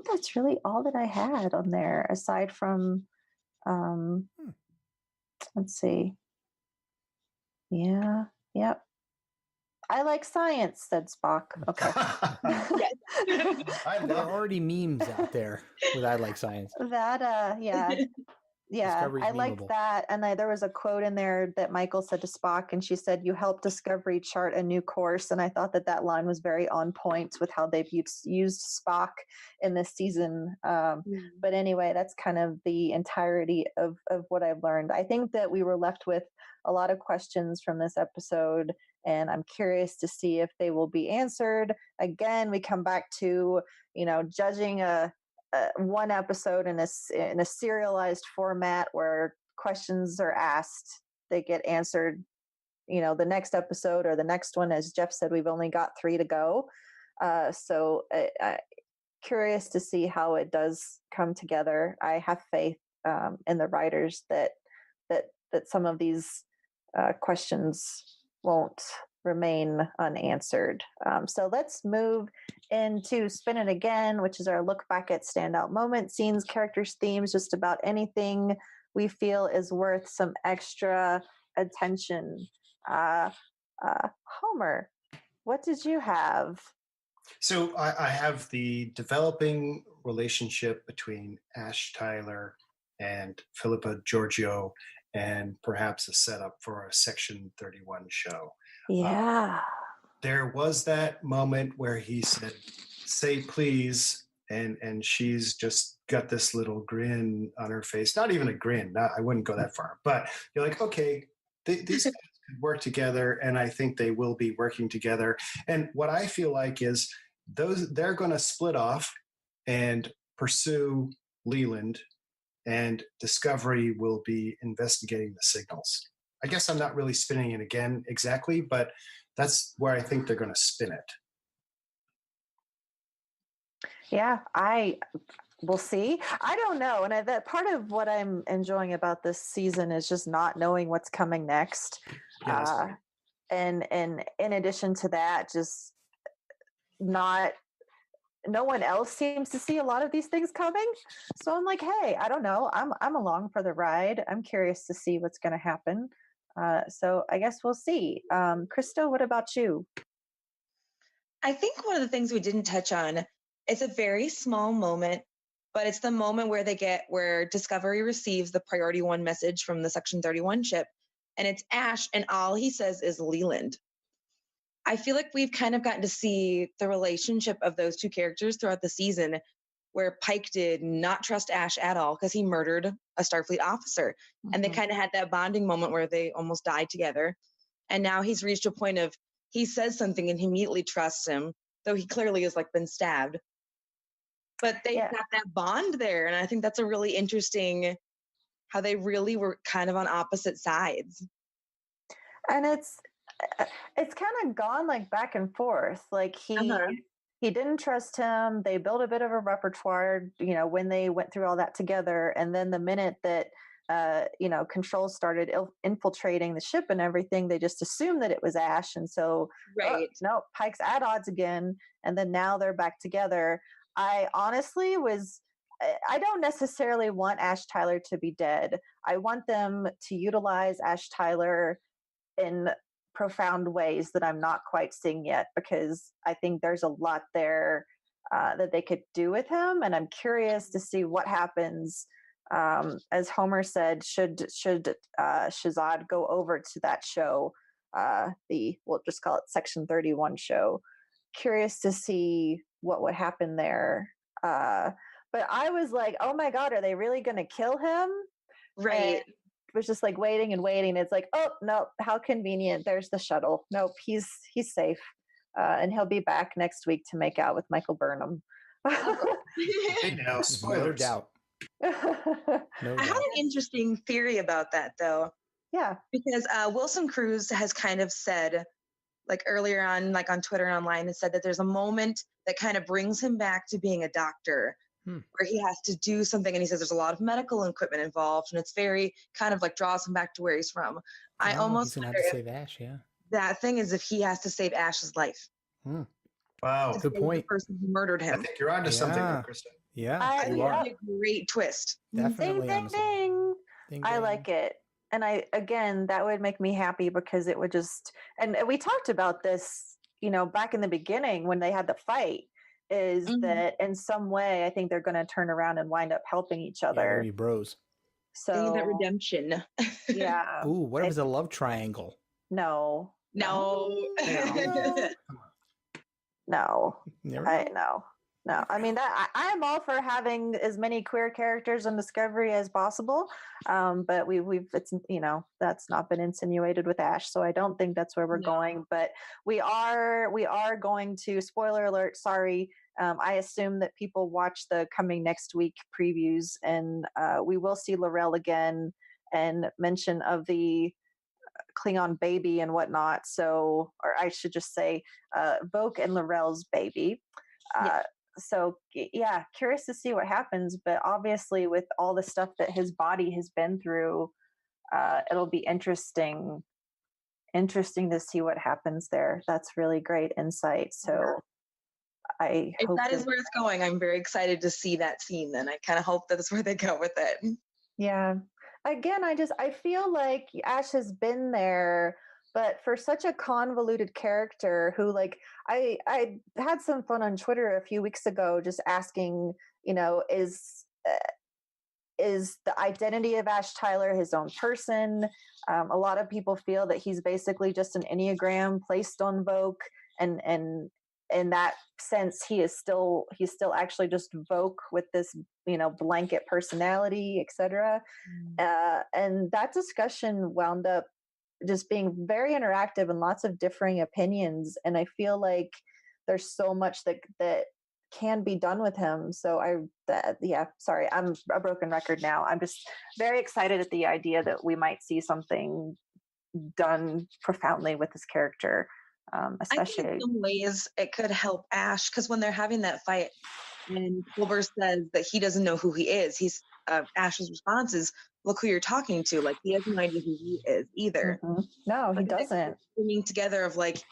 that's really all that I had on there, aside from, let's see. Yeah. Yep. I like science, said Spock. Okay. There are already memes out there with I like science. That, yeah. Yeah, Discovery's I liked memeable. that. And there was a quote in there that Michael said to Spock, and she said, "You helped Discovery chart a new course." And I thought that line was very on point with how they've used Spock in this season. But anyway, that's kind of the entirety of what I've learned. I think that we were left with a lot of questions from this episode, and I'm curious to see if they will be answered. Again, we come back to, judging one episode in a serialized format where questions are asked, they get answered. The next episode or the next one, as Jeff said, we've only got 3 to go. So curious to see how it does come together. I have faith in the writers that some of these questions won't remain unanswered. So let's move into Spin It Again, which is our look back at standout moments, scenes, characters, themes, just about anything we feel is worth some extra attention. Homer, what did you have? So I have the developing relationship between Ash Tyler and Philippa Giorgio, and perhaps a setup for a Section 31 show. Yeah. There was that moment where he said, "Say please," and she's just got this little grin on her face. Not even a grin. I wouldn't go that far. But you're like, okay, these guys could work together, and I think they will be working together. And what I feel like is they're going to split off and pursue Leland, and Discovery will be investigating the signals. I guess I'm not really spinning it again exactly, but that's where I think they're going to spin it. Yeah, we'll see. I don't know. And that part of what I'm enjoying about this season is just not knowing what's coming next. Yes. And in addition to that, just no one else seems to see a lot of these things coming. So I'm like, hey, I don't know. I'm along for the ride. I'm curious to see what's going to happen. So I guess we'll see. Krista, what about you? I think one of the things we didn't touch on, it's a very small moment, but it's the moment where Discovery receives the Priority 1 message from the Section 31 ship, and it's Ash, and all he says is Leland. I feel like we've kind of gotten to see the relationship of those two characters throughout the season, where Pike did not trust Ash at all because he murdered a Starfleet officer. Mm-hmm. And they kind of had that bonding moment where they almost died together. And now he's reached a point of, he says something and he immediately trusts him, though he clearly has been stabbed. But they got that bond there. And I think that's a really interesting, how they really were kind of on opposite sides. And it's kind of gone back and forth. He didn't trust him. They built a bit of a repertoire, when they went through all that together. And then the minute that, Control started infiltrating the ship and everything, they just assumed that it was Ash. And so, right. No, Pike's at odds again. And then now they're back together. I honestly I don't necessarily want Ash Tyler to be dead. I want them to utilize Ash Tyler in profound ways that I'm not quite seeing yet, because I think there's a lot there that they could do with him, and I'm curious to see what happens. As Homer said, should Shazad go over to that show, we'll just call it Section 31 show. Curious to see what would happen there. But I was like, oh my God, are they really going to kill him? Right. And was just waiting and waiting. It's like, oh no, how convenient. There's the shuttle. Nope, he's safe. And he'll be back next week to make out with Michael Burnham. Hey now, spoilers. No doubt. I had an interesting theory about that, though. Yeah. Because Wilson Cruz has kind of said, earlier on, on Twitter and online, has said that there's a moment that kind of brings him back to being a doctor, where he has to do something, and he says there's a lot of medical equipment involved, and it's very kind of draws him back to where he's from. I almost he's gonna have to save Ash. Yeah. That thing is if he has to save Ash's life. Wow. Good point. The person who murdered him. I think you're onto something, Krista. Yeah, I think it'd be a great twist. Definitely. Ding, ding, ding. I like it. And that would make me happy, because it would just, and we talked about this, back in the beginning when they had the fight, is that in some way, I think they're going to turn around and wind up helping each other. Yeah, bros. They need that So redemption. yeah. Ooh, what if it's a love triangle? No. No. No. Never I know. know. No, I mean that I'm all for having as many queer characters in Discovery as possible, but we've it's that's not been insinuated with Ash, so I don't think that's where we're going. But we are going to, spoiler alert, sorry. I assume that people watch the coming next week previews, and we will see L'Rell again and mention of the Klingon baby and whatnot. So, or I should just say, Voke and L'Rell's baby. Yeah. So yeah, curious to see what happens. But obviously, with all the stuff that his body has been through, it'll be interesting to see what happens there. That's really great insight. So I If hope that is where it's going, I'm very excited to see that scene. Then I kind of hope that's where they go with it. Yeah. Again, I feel like Ash has been there, but for such a convoluted character who, like, I had some fun on Twitter a few weeks ago just asking, is the identity of Ash Tyler his own person? A lot of people feel that he's basically just an Enneagram placed on Voke, and in that sense, he's still actually just Voke with this blanket personality, etc. And that discussion wound up just being very interactive and lots of differing opinions. And I feel like there's so much that can be done with him. So sorry, I'm a broken record now. I'm just very excited at the idea that we might see something done profoundly with this character. Especially, I think in some ways it could help Ash, because when they're having that fight and Culber says that he doesn't know who he is, Ash's response is, "Look who you're talking to." Like, he has no idea who he is either. mm-hmm. No, he doesn't. Bringing together of like,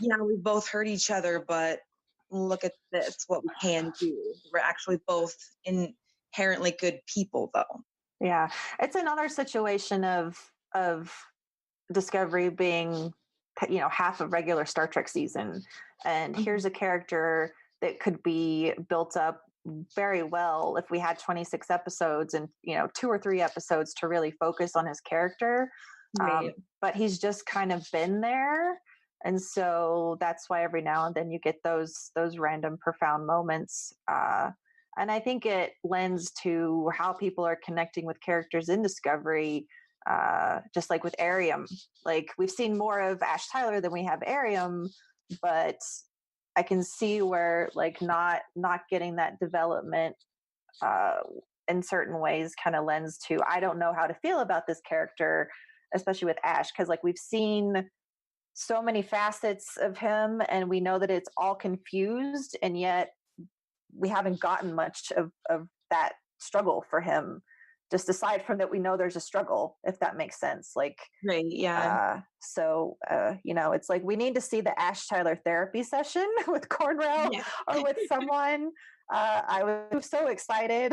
yeah, we both hurt each other, but look at this, what we can do. We're actually both inherently good people, though. Yeah, it's another situation of Discovery being half a regular Star Trek season, and here's a character that could be built up very well if we had 26 episodes and 2 or 3 episodes to really focus on his character. Right. But he's just kind of been there, and so that's why every now and then you get those random profound moments. And I think it lends to how people are connecting with characters in Discovery. Just like with Arium, like we've seen more of Ash Tyler than we have Arium, but I can see where like not getting that development in certain ways kind of lends to, I don't know how to feel about this character, especially with Ash, because like we've seen so many facets of him and we know that it's all confused, and yet we haven't gotten much of that struggle for him, just aside from that we know there's a struggle, if that makes sense. Like, right, yeah. It's like we need to see the Ash Tyler therapy session with Cornwell or with someone. I was so excited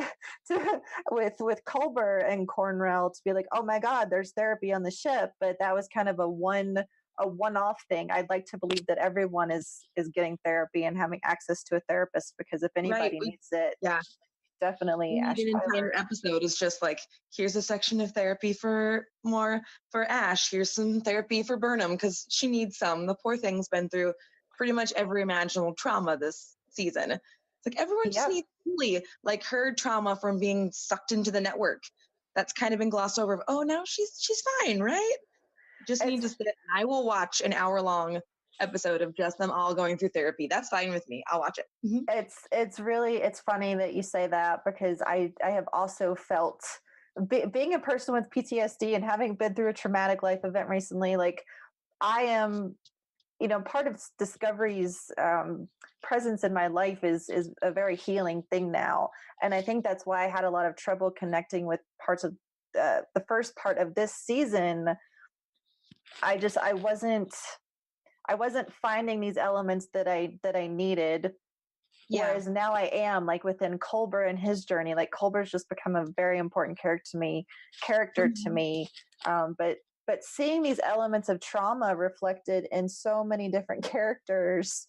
with Culber and Cornwell to be like, oh my God, there's therapy on the ship. But that was kind of a one-off thing. I'd like to believe that everyone is getting therapy and having access to a therapist, because if anybody needs it, definitely Ash an Tyler. entire episode is just like, here's a section of therapy for Ash, here's some therapy for Burnham because she needs some. The poor thing's been through pretty much every imaginable trauma this season. It's like everyone just needs really, like, her trauma from being sucked into the network. That's kind of been glossed over. Oh, now she's fine, right? Just need to sit. I will watch an hour-long episode of just them all going through therapy. That's fine with me. I'll watch it. It's funny that you say that, because I have also felt, being a person with PTSD and having been through a traumatic life event recently, like I am, part of Discovery's presence in my life is a very healing thing now. And I think that's why I had a lot of trouble connecting with parts of the first part of this season. I wasn't finding these elements that I needed. Yeah. Whereas now I am, like within Culber and his journey. Like Culber's just become a very important character to me. But seeing these elements of trauma reflected in so many different characters,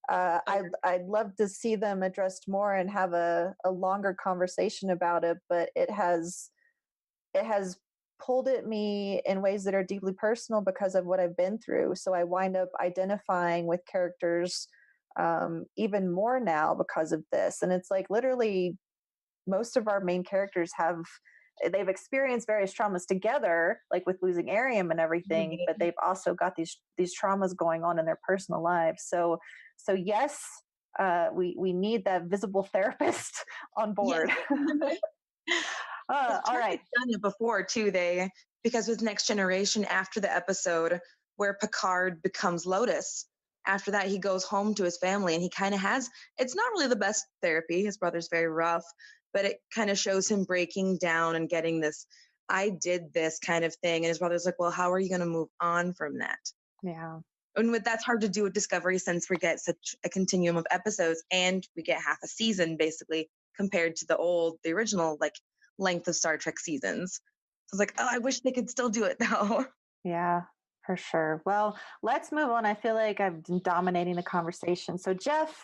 I'd love to see them addressed more and have a longer conversation about it. But it has has pulled at me in ways that are deeply personal because of what I've been through. So I wind up identifying with characters even more now because of this. And it's like literally most of our main characters they've experienced various traumas together, like with losing Ariam and everything, but they've also got these traumas going on in their personal lives. So yes, we need that visible therapist on board. Yes. All right. Done it before too. Because with Next Generation, after the episode where Picard becomes Lotus, after that he goes home to his family, and he kind of it's not really the best therapy. His brother's very rough, but it kind of shows him breaking down and getting this I did this kind of thing. And his brother's like, well, how are you going to move on from that? Yeah. And that's hard to do with Discovery, since we get such a continuum of episodes, and we get half a season basically compared to the original like length of Star Trek seasons. So I was like, oh, I wish they could still do it though. Yeah, for sure. Well, let's move on. I feel like I've been dominating the conversation. So Jeff,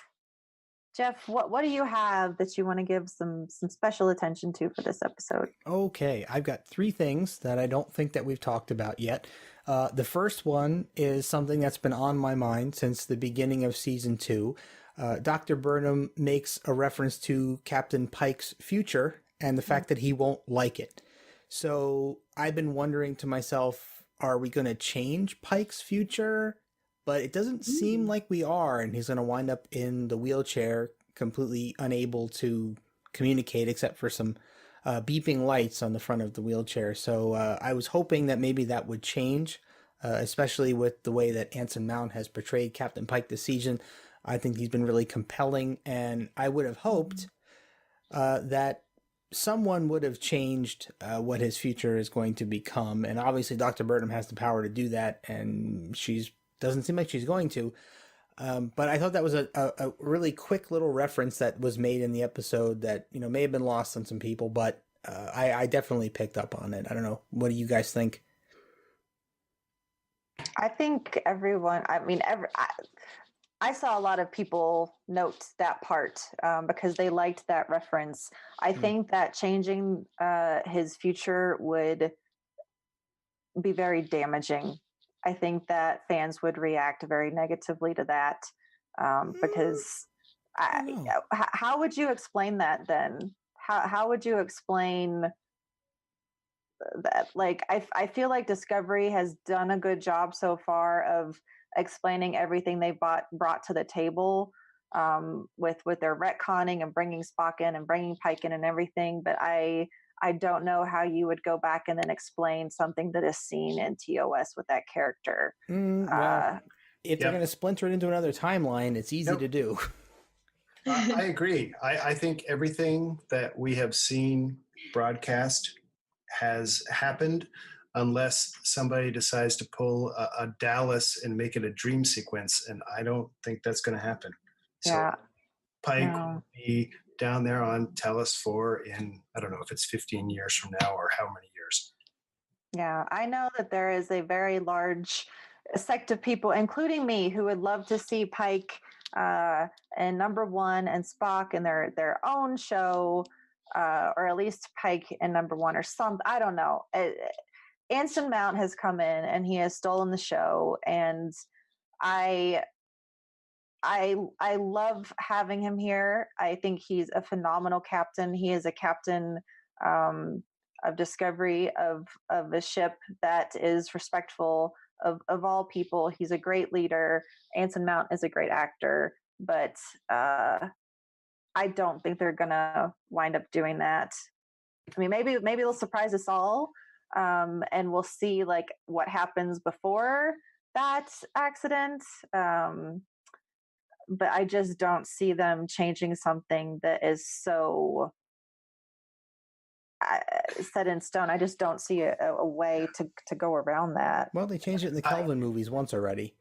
what do you have that you want to give some special attention to for this episode? Okay, I've got 3 things that I don't think that we've talked about yet. The first one is something that's been on my mind since the beginning of season 2. Dr. Burnham makes a reference to Captain Pike's future and the fact that he won't like it. So I've been wondering to myself, are we going to change Pike's future? But it doesn't seem like we are, and he's going to wind up in the wheelchair, completely unable to communicate except for some beeping lights on the front of the wheelchair. So I was hoping that maybe that would change, especially with the way that Anson Mount has portrayed Captain Pike this season. I think he's been really compelling, and I would have hoped that someone would have changed what his future is going to become. And obviously Dr. Burnham has the power to do that, and doesn't seem like she's going to. But I thought that was a really quick little reference that was made in the episode that, may have been lost on some people, but I definitely picked up on it. I don't know. What do you guys think? I think I saw a lot of people note that part because they liked that reference. I think that changing his future would be very damaging. I think that fans would react very negatively to that because how would you explain that then? How would you explain that? Like, I feel like Discovery has done a good job so far of explaining everything they brought to the table with their retconning and bringing Spock in and bringing Pike in and everything. But I don't know how you would go back and then explain something that is seen in TOS with that character. Well, if they're going to splinter it into another timeline, it's easy to do. I agree. I think everything that we have seen broadcast has happened, unless somebody decides to pull a Dallas and make it a dream sequence, and I don't think that's going to happen. So Pike will be down there on Talos 4 in, I don't know if it's 15 years from now or how many years. Yeah, I know that there is a very large sect of people, including me, who would love to see Pike and Number One and Spock in their own show, or at least Pike and Number One or something. I don't know. Anson Mount has come in and he has stolen the show, and I love having him here. I think he's a phenomenal captain. He is a captain of Discovery, of a ship that is respectful of all people. He's a great leader. Anson Mount is a great actor, but I don't think they're gonna wind up doing that. I mean, maybe they'll surprise us all, and we'll see like what happens before that accident. But I just don't see them changing something that is so set in stone. I just don't see a way to go around that. Well, they changed it in the Kelvin movies once already.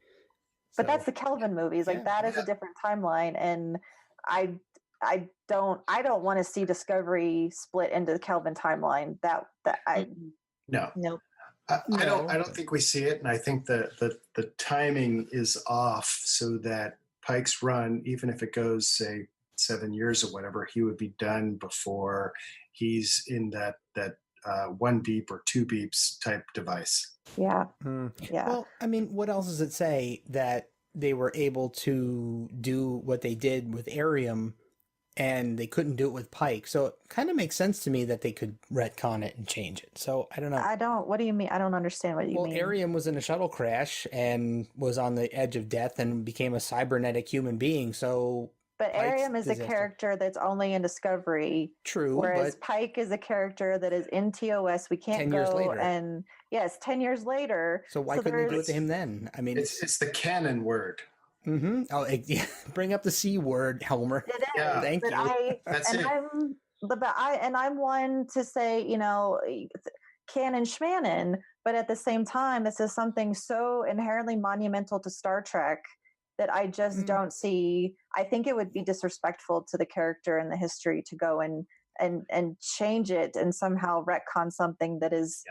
But that's the Kelvin movies. Like that is a different timeline, and I don't want to see Discovery split into the Kelvin timeline. No. I don't think we see it, and I think that the timing is off so that Pike's run, even if it goes, say, 7 years or whatever, he would be done before he's in that one beep or two beeps type device. Yeah. Yeah. Well, I mean, what else does it say that they were able to do what they did with Arium and they couldn't do it with Pike? So it kind of makes sense to me that they could retcon it and change it. So I don't know. What do you mean? I don't understand what you mean. Well, Arium was in a shuttle crash and was on the edge of death and became a cybernetic human being. So but Arium is a character that's only in Discovery. True. Whereas Pike is a character that is in TOS. We can't 10 years go later. and 10 years later. So why couldn't they do it to him then? I mean, it's the canon word. Mm-hmm. Oh, bring up the C word, Homer. It is. Yeah. Thank you. That's it. I'm one to say, canon schmanon, but at the same time, this is something so inherently monumental to Star Trek that I just don't see. I think it would be disrespectful to the character and the history to go and change it and somehow retcon something that is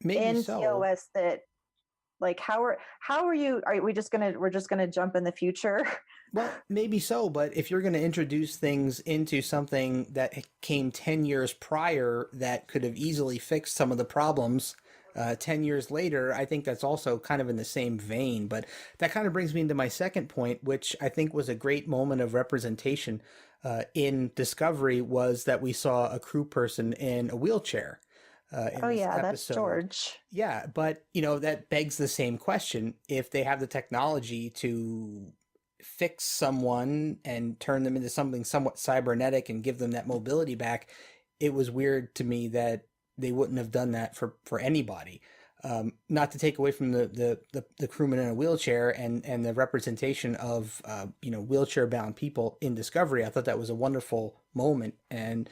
in TOS that. Like we're just gonna jump in the future? Well, maybe so, but if you're going to introduce things into something that came 10 years prior that could have easily fixed some of the problems 10 years later, I think that's also kind of in the same vein. But that kind of brings me into my second point, which I think was a great moment of representation in Discovery, was that we saw a crew person in a wheelchair. That's George. Yeah, but that begs the same question. If they have the technology to fix someone and turn them into something somewhat cybernetic and give them that mobility back, it was weird to me that they wouldn't have done that for anybody. Not to take away from the crewman in a wheelchair and the representation of wheelchair bound people in Discovery. I thought that was a wonderful moment, and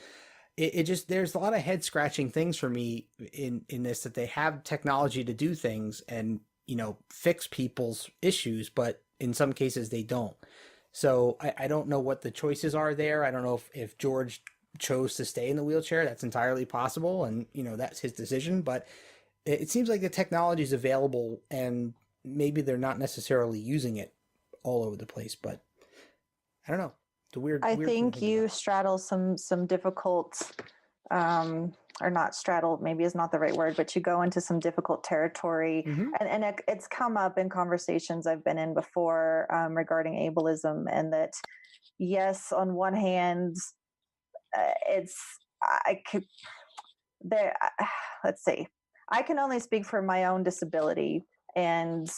it just, there's a lot of head scratching things for me in this, that they have technology to do things and, fix people's issues, but in some cases they don't. So I don't know what the choices are there. I don't know if George chose to stay in the wheelchair. That's entirely possible. And, that's his decision, but it seems like the technology is available and maybe they're not necessarily using it all over the place, but I don't know. I think you straddle some difficult, or not straddle, maybe is not the right word, but you go into some difficult territory. And it's come up in conversations I've been in before regarding ableism, and that, yes, on one hand, let's see, I can only speak for my own disability, and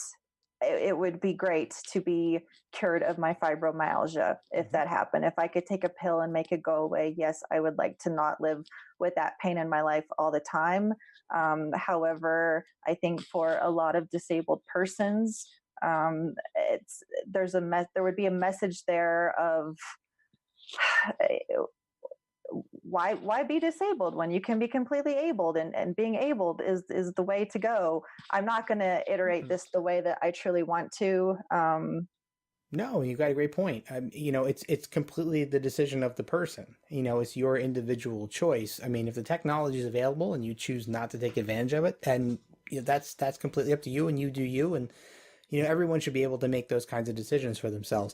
it would be great to be cured of my fibromyalgia if that happened. If I could take a pill and make it go away, yes, I would like to not live with that pain in my life all the time. However, I think for a lot of disabled persons, there would be a message there of why be disabled when you can be completely abled, and being abled is the way to go. I'm not going to iterate this the way that I truly want to. No, you got a great point. It's completely the decision of the person. It's your individual choice. I mean, if the technology is available and you choose not to take advantage of it, and that's completely up to you, and you do you, and everyone should be able to make those kinds of decisions for themselves.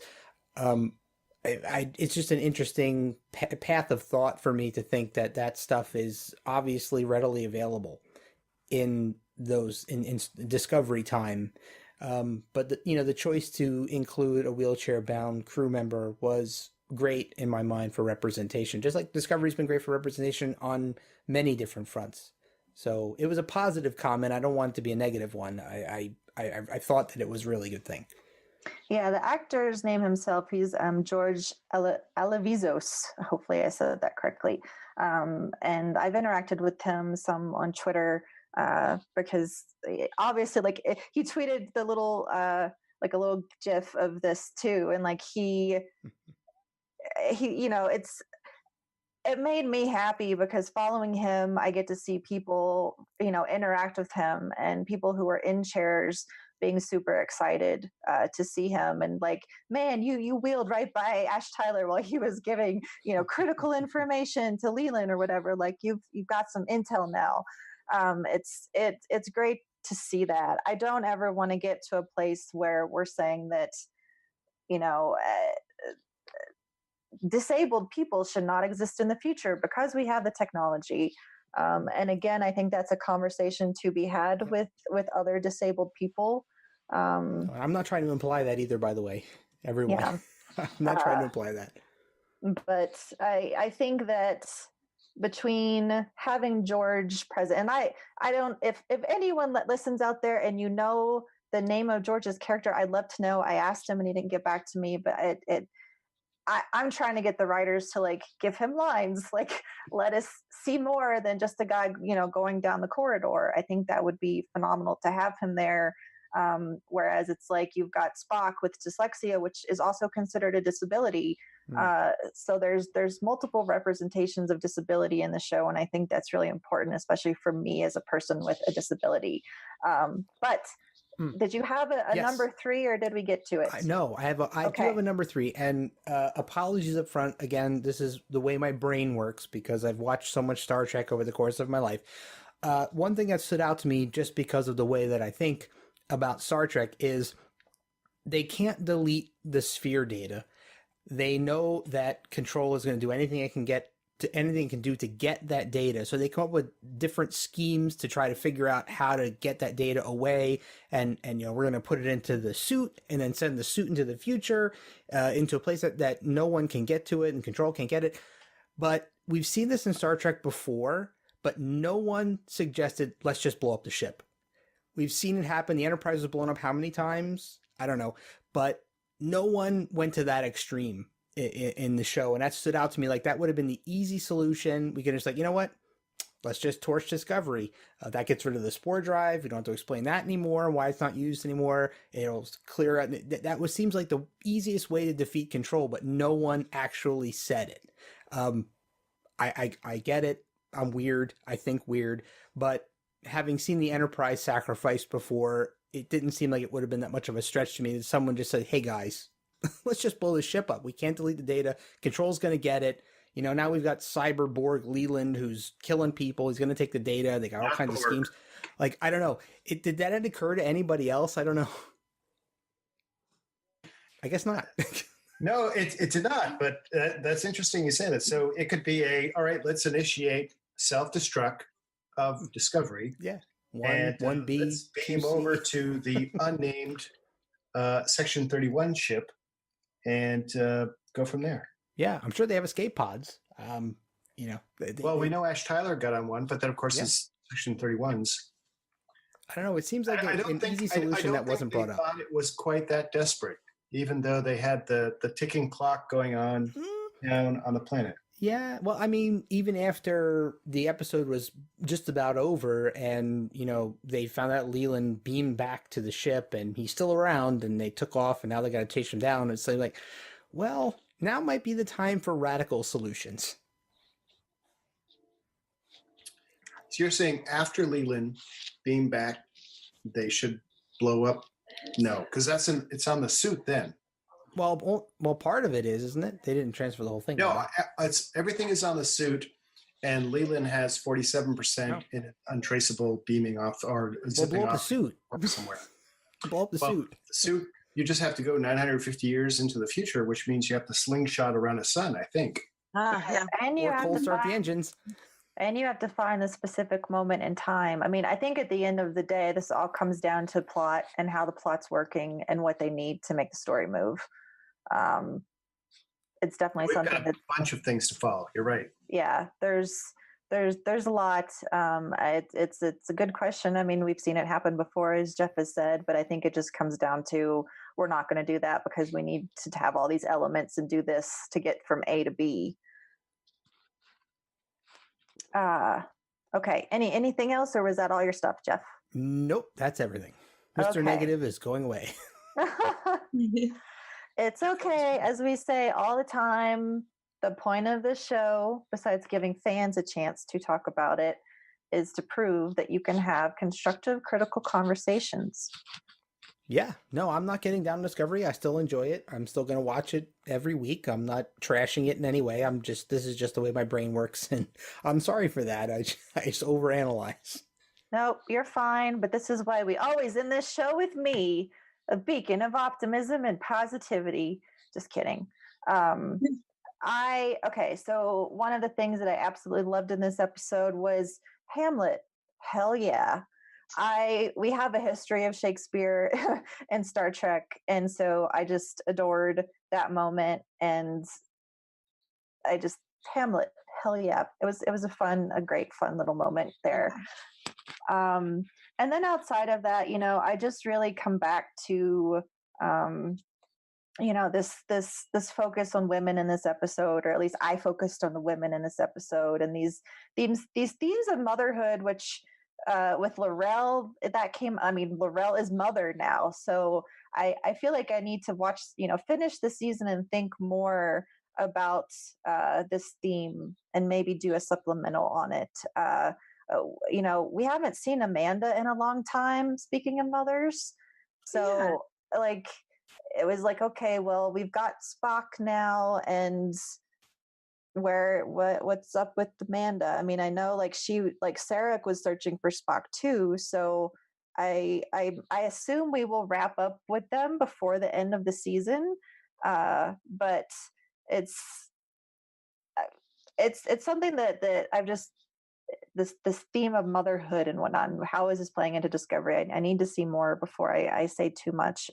It's just an interesting path of thought for me to think that stuff is obviously readily available in Discovery time. But the choice to include a wheelchair bound crew member was great in my mind for representation, just like Discovery's been great for representation on many different fronts. So it was a positive comment. I don't want it to be a negative one. I thought that it was a really good thing. Yeah, the actor's name himself, he's George Alevizos. Hopefully I said that correctly. And I've interacted with him some on Twitter because obviously, he tweeted the little, a little GIF of this too. And he it made me happy because following him, I get to see people, interact with him, and people who are in chairs being super excited to see him, and man, you wheeled right by Ash Tyler while he was giving critical information to Leland or whatever. You've got some intel now. It's great to see that. I don't ever want to get to a place where we're saying that disabled people should not exist in the future because we have the technology. And again, I think that's a conversation to be had with other disabled people. I'm not trying to imply that either, by the way, everyone. Yeah. I'm not trying to imply that. But I think that between having George present, and I don't, if anyone that listens out there and you know the name of George's character, I'd love to know. I asked him and he didn't get back to me, but I'm trying to get the writers to like give him lines, like let us see more than just a guy, going down the corridor. I think that would be phenomenal to have him there. Whereas it's like you've got Spock with dyslexia, which is also considered a disability. So there's multiple representations of disability in the show, and I think that's really important, especially for me as a person with a disability. But did you have a Yes. number 3, or did we get to it? No, I do have a number 3, and apologies up front. Again, this is the way my brain works because I've watched so much Star Trek over the course of my life. One thing that stood out to me just because of the way that I think about Star Trek is they can't delete the sphere data. They know that Control is going to do anything it can do to get that data. So they come up with different schemes to try to figure out how to get that data away. And we're going to put it into the suit and then send the suit into the future, into a place that no one can get to it and Control can't get it. But we've seen this in Star Trek before, but no one suggested, let's just blow up the ship. We've seen it happen. The Enterprise was blown up how many times? I don't know. But no one went to that extreme in the show. And that stood out to me. Like, that would have been the easy solution. We could just like, you know what? Let's just torch Discovery. That gets rid of the spore drive. We don't have to explain that anymore, why it's not used anymore. It'll clear out. That seems like the easiest way to defeat Control, but no one actually said it. I get it. I'm weird. I think weird. But having seen the Enterprise sacrificed before, it didn't seem like it would have been that much of a stretch to me that someone just said, hey guys, let's just blow the ship up. We can't delete the data. Control's going to get it. Now we've got Cyberborg Leland who's killing people. He's going to take the data. They got all kinds of schemes. Like, I don't know. Did that occur to anybody else? I don't know. I guess not. No, it did not. But that's interesting you say that. So it could be all right, let's initiate self-destruct of Discovery. Yeah. One B. Let's beam over to the unnamed Section 31 ship and go from there. Yeah, I'm sure they have escape pods. We know Ash Tyler got on one, but then, of course, it's Section 31s. I don't know. It seems like an easy solution that wasn't brought up. I thought it was quite that desperate, even though they had the ticking clock going on down on the planet. Yeah, well, I mean, even after the episode was just about over and, they found out Leland beamed back to the ship and he's still around and they took off and now they got to chase him down. It's like, well, now might be the time for radical solutions. So you're saying after Leland beamed back, they should blow up? No, because it's on the suit then. Well, part of it is, isn't it? They didn't transfer the whole thing. No, everything is on the suit, and Leland has 47% in untraceable beaming off or zipping blow up off the suit somewhere. Blow up the suit. The suit. You just have to go 950 years into the future, which means you have to slingshot around a sun, I think. Yeah. And you or have cold to start the engines. And you have to find the specific moment in time. I mean, I think at the end of the day, this all comes down to plot and how the plot's working and what they need to make the story move. It's definitely something got a bunch of things to follow. You're right. Yeah, there's a lot. It's a good question. I mean, we've seen it happen before, as Jeff has said, but I think it just comes down to we're not going to do that because we need to have all these elements and do this to get from A to B. Okay. Anything else, or was that all your stuff, Jeff? Nope, that's everything. Mr. Negative is going away. It's okay. As we say all the time, the point of this show, besides giving fans a chance to talk about it, is to prove that you can have constructive, critical conversations. Yeah. No, I'm not getting down Discovery. I still enjoy it. I'm still going to watch it every week. I'm not trashing it in any way. This is just the way my brain works. And I'm sorry for that. I just overanalyze. Nope, you're fine. But this is why we always end this show with me, a beacon of optimism and positivity. Just kidding. So one of the things that I absolutely loved in this episode was Hamlet. Hell yeah. We have a history of Shakespeare and Star Trek, and so I just adored that moment, and I just Hamlet. Hell yeah. It was a great fun little moment there. And then outside of that, I just really come back to this focus on women in this episode, or at least I focused on the women in this episode, and these themes of motherhood, which with Laurel, Laurel is mother now, so I feel like I need to watch, finish the season and think more about this theme and maybe do a supplemental on it. We haven't seen Amanda in a long time, speaking of mothers, so like it was like, okay, well, we've got Spock now, and what's up with Amanda? I mean, I know like Sarek was searching for Spock too, so I assume we will wrap up with them before the end of the season. But it's something that I've just this theme of motherhood and whatnot, and how is this playing into Discovery? I need to see more before I say too much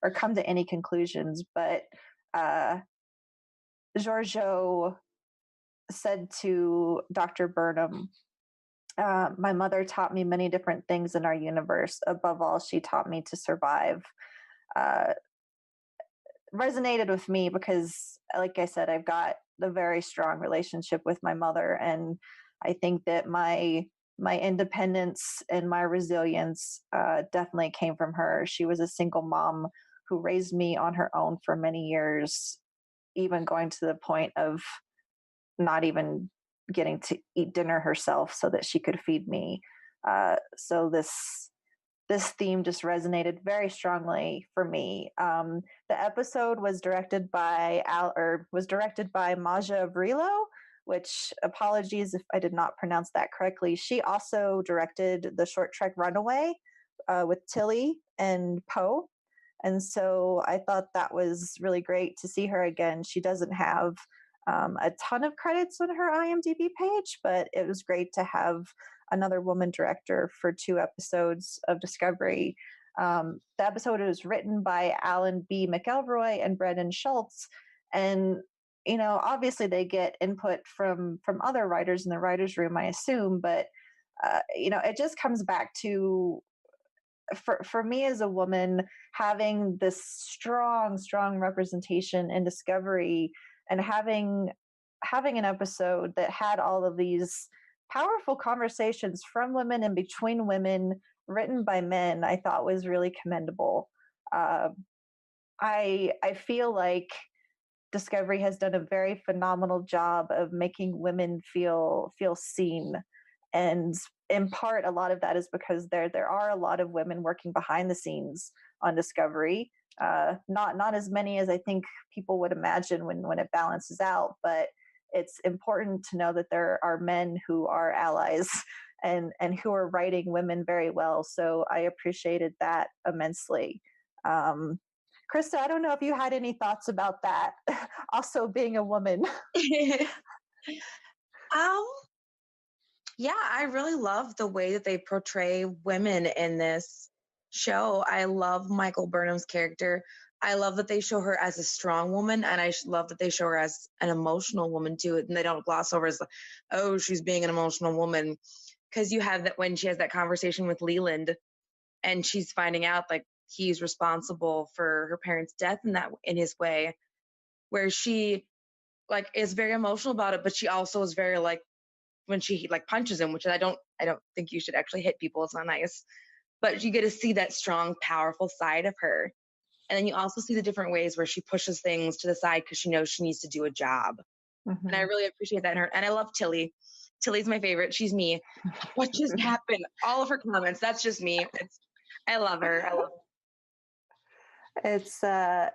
or come to any conclusions. But Giorgio said to Dr. Burnham, my mother taught me many different things in our universe. Above all, she taught me to survive. Resonated with me because, like I said, I've got a very strong relationship with my mother, and I think that my independence and my resilience definitely came from her. She was a single mom who raised me on her own for many years, even going to the point of not even getting to eat dinner herself so that she could feed me. So this theme just resonated very strongly for me. The episode was directed by Maja Vrilo, which, apologies if I did not pronounce that correctly. She also directed the short trek Runaway with Tilly and Poe. And so I thought that was really great to see her again. She doesn't have a ton of credits on her IMDb page, but it was great to have another woman director for 2 episodes of Discovery. The episode was written by Alan B. McElroy and Brendan Schultz, and obviously they get input from other writers in the writers' room, I assume, but it just comes back to, for me as a woman, having this strong representation in Discovery, and having an episode that had all of these powerful conversations from women and between women written by men, I thought was really commendable. I feel like Discovery has done a very phenomenal job of making women feel seen, and in part, a lot of that is because there are a lot of women working behind the scenes on Discovery. Not as many as I think people would imagine when it balances out, but it's important to know that there are men who are allies and who are writing women very well. So I appreciated that immensely. Krista, I don't know if you had any thoughts about that. Also being a woman. Yeah, I really love the way that they portray women in this show. I love Michael Burnham's character. I love that they show her as a strong woman, and I love that they show her as an emotional woman too, and they don't gloss over as like, oh, she's being an emotional woman. Because you have that when she has that conversation with Leland, and she's finding out like he's responsible for her parents' death in his way, where she like is very emotional about it, but she also is very like, when she like punches him, which I don't think you should actually hit people. It's not nice, but you get to see that strong, powerful side of her. And then you also see the different ways where she pushes things to the side because she knows she needs to do a job. Mm-hmm. And I really appreciate that in her. And I love Tilly. Tilly's my favorite. She's me. What just happened? All of her comments. That's just me. I love her. I love her. It's I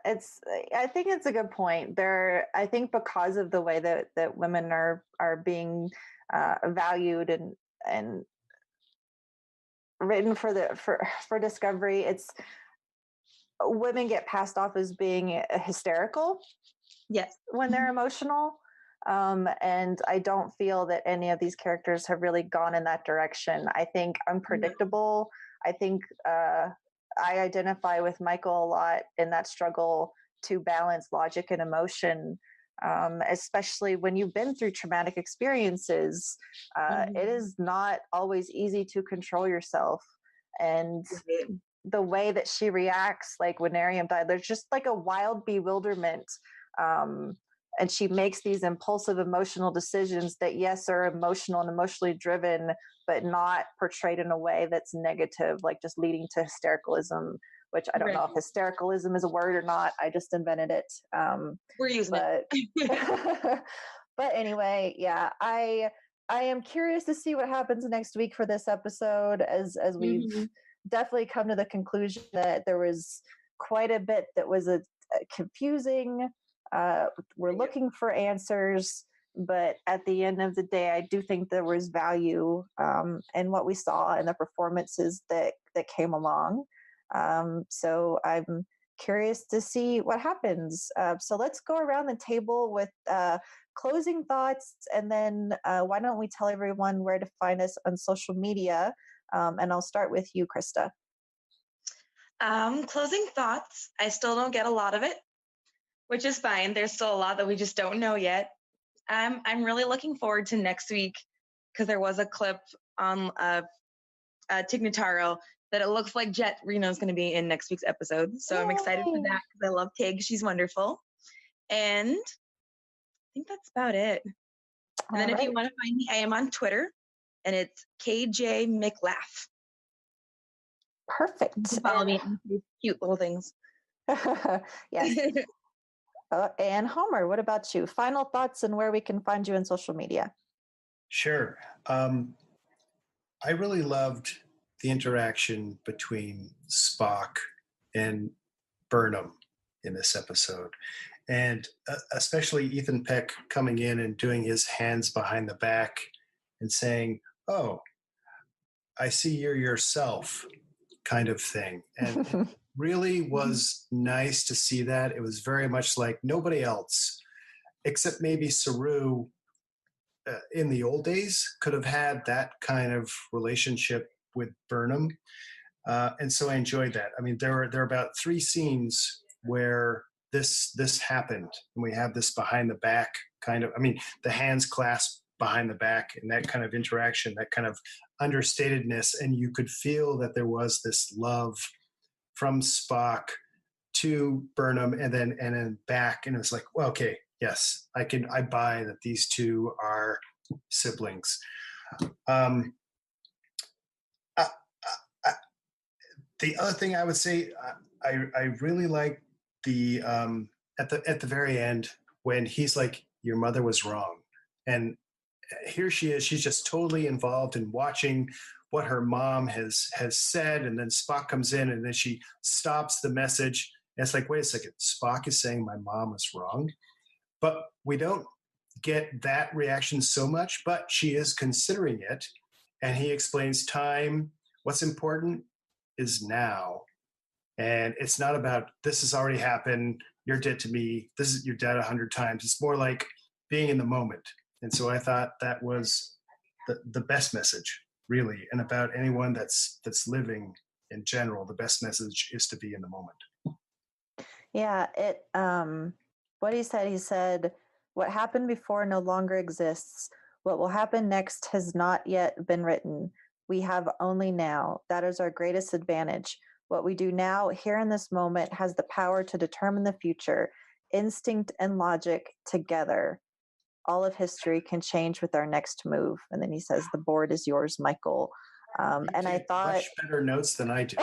think it's a good point there. I think because of the way that women are being valued and written for Discovery, it's women get passed off as being hysterical, Yes. when they're emotional. And I don't feel that any of these characters have really gone in that direction. I think unpredictable. I think I identify with Michael a lot in that struggle to balance logic and emotion, especially when you've been through traumatic experiences. It is not always easy to control yourself. And the way that she reacts, like when Ariam died, there's just like a wild bewilderment. And she makes these impulsive emotional decisions that, yes, are emotional and emotionally driven, but not portrayed in a way that's negative, like just leading to hystericalism, which I don't know if hystericalism is a word or not. I just invented it. We're using it. But anyway, yeah, I am curious to see what happens next week for this episode, as we've definitely come to the conclusion that there was quite a bit that was a confusing. We're looking for answers, but at the end of the day, I do think there was value in what we saw and the performances that came along. So I'm curious to see what happens. So let's go around the table with closing thoughts, and then why don't we tell everyone where to find us on social media? And I'll start with you, Krista. Closing thoughts. I still don't get a lot of it, which is fine. There's still a lot that we just don't know yet. I'm really looking forward to next week, because there was a clip on Tig Notaro that it looks like Jet Reno is going to be in next week's episode. So I'm excited for that, because I love Tig. She's wonderful. And I think that's about it. And then if you want to find me, I am on Twitter, and it's KJ McLaugh. Perfect. Follow me on these cute little things. Yes. And Homer, what about you? Final thoughts and where we can find you on social media? Sure. I really loved the interaction between Spock and Burnham in this episode. And especially Ethan Peck coming in and doing his hands behind the back and saying, "Oh, I see you're yourself," kind of thing. And it really was nice to see that. It was very much like nobody else, except maybe Saru in the old days, could have had that kind of relationship with Burnham. And so I enjoyed that. I mean, there are about 3 scenes where this happened, and we have this behind the back kind of, I mean, the hands clasped behind the back and that kind of interaction, that kind of understatedness, and you could feel that there was this love from Spock to Burnham and then back, and it was like, well, okay, yes, I buy that these two are siblings. The other thing I would say, I really like the at the very end when he's like, "Your mother was wrong," and here she is. She's just totally involved in watching what her mom has said, and then Spock comes in, and then she stops the message. And it's like, wait a second, Spock is saying my mom was wrong, but we don't get that reaction so much. But she is considering it, and he explains time. What's important is now, and it's not about this has already happened, you're dead to me, this is you're dead 100 times. It's more like being in the moment. And so I thought that was the best message, really, and about anyone that's living in general, the best message is to be in the moment. Yeah, it what he said, what happened before no longer exists. What will happen next has not yet been written. We have only now. That is our greatest advantage. What we do now, here in this moment, has the power to determine the future. Instinct and logic together. All of history can change with our next move. And then he says, the board is yours, Michael. And I thought much better notes than I do.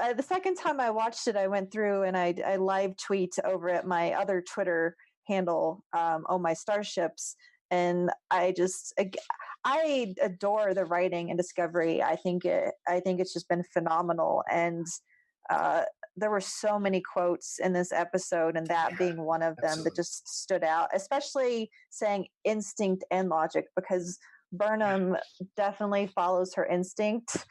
The second time I watched it, I went through and I live tweet over at my other Twitter handle, Oh My Starships. And I adore the writing and Discovery. I think it's just been phenomenal. And there were so many quotes in this episode, and that being one of them that just stood out, especially saying instinct and logic, because Burnham definitely follows her instinct,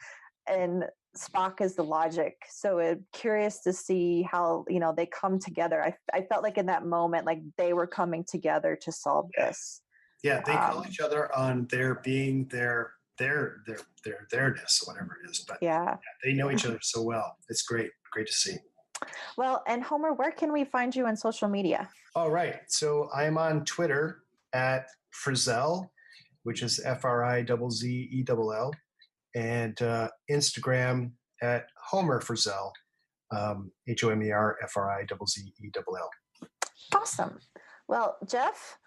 and Spock is the logic. So curious to see how, they come together. I felt like in that moment, like they were coming together to solve this. Yeah, they call each other on their being theirness, whatever it is. But yeah, they know each other so well. It's great to see. Well, and Homer, where can we find you on social media? All right. So I'm on Twitter at Frizzell, which is FRIZZELL, and Instagram at Homer Frizzell, HOMERFRIZZELL. Awesome. Well, Jeff.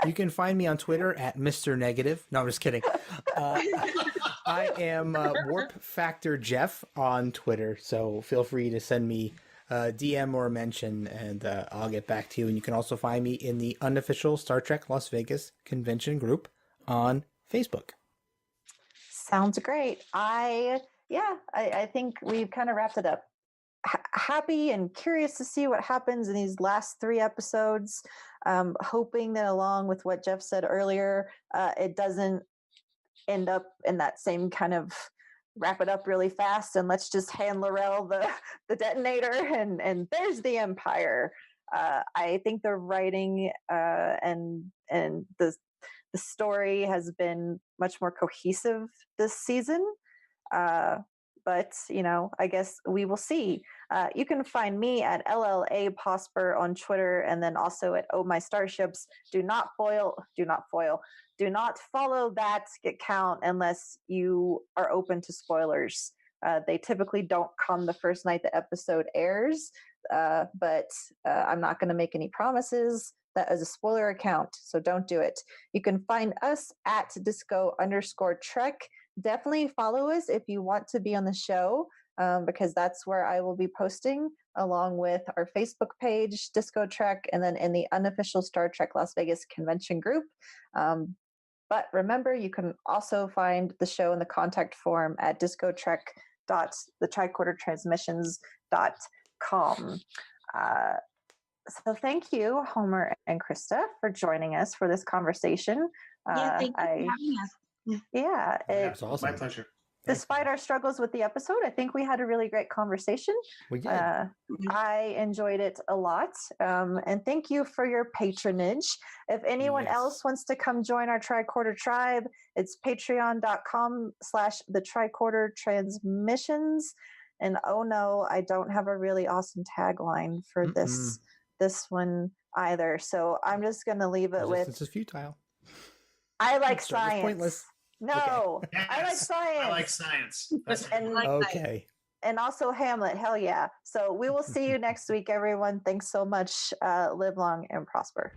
You can find me on Twitter at Mr. Negative. No, I'm just kidding. I am Warp Factor Jeff on Twitter, so feel free to send me a DM or a mention, and I'll get back to you. And you can also find me in the unofficial Star Trek Las Vegas convention group on Facebook. Sounds great. I think we've kind of wrapped it up. Happy and curious to see what happens in these last 3 episodes. Hoping that along with what Jeff said earlier, it doesn't end up in that same kind of wrap it up really fast and let's just hand L'Rell the detonator and there's the Empire. I think the writing and the story has been much more cohesive this season. But, I guess we will see. You can find me at LLA Posper on Twitter and then also at Oh My Starships. Do not follow that account unless you are open to spoilers. They typically don't come the first night the episode airs, but I'm not going to make any promises. That is a spoiler account, so don't do it. You can find us at Disco_Trek. Definitely follow us if you want to be on the show, because that's where I will be posting along with our Facebook page, DiscoTrek, and then in the unofficial Star Trek Las Vegas convention group. But remember, you can also find the show in the contact form at discotrek.thetricordertransmissions.com. So thank you, Homer and Krista, for joining us for this conversation. Yeah, thank you for having us. Yeah, it was awesome. My pleasure. Despite our struggles with the episode, I think we had a really great conversation. We did. I enjoyed it a lot. And thank you for your patronage. If anyone else wants to come join our Tricorder Tribe, it's patreon.com/thetricordertransmissions. And oh no, I don't have a really awesome tagline for this one either. So I'm just going to leave it with... This is futile. I like science. Pointless. No, okay. Yes, I like science. I like science. That's okay. And also Hamlet. Hell yeah. So we will see you next week, everyone. Thanks so much. Live long and prosper.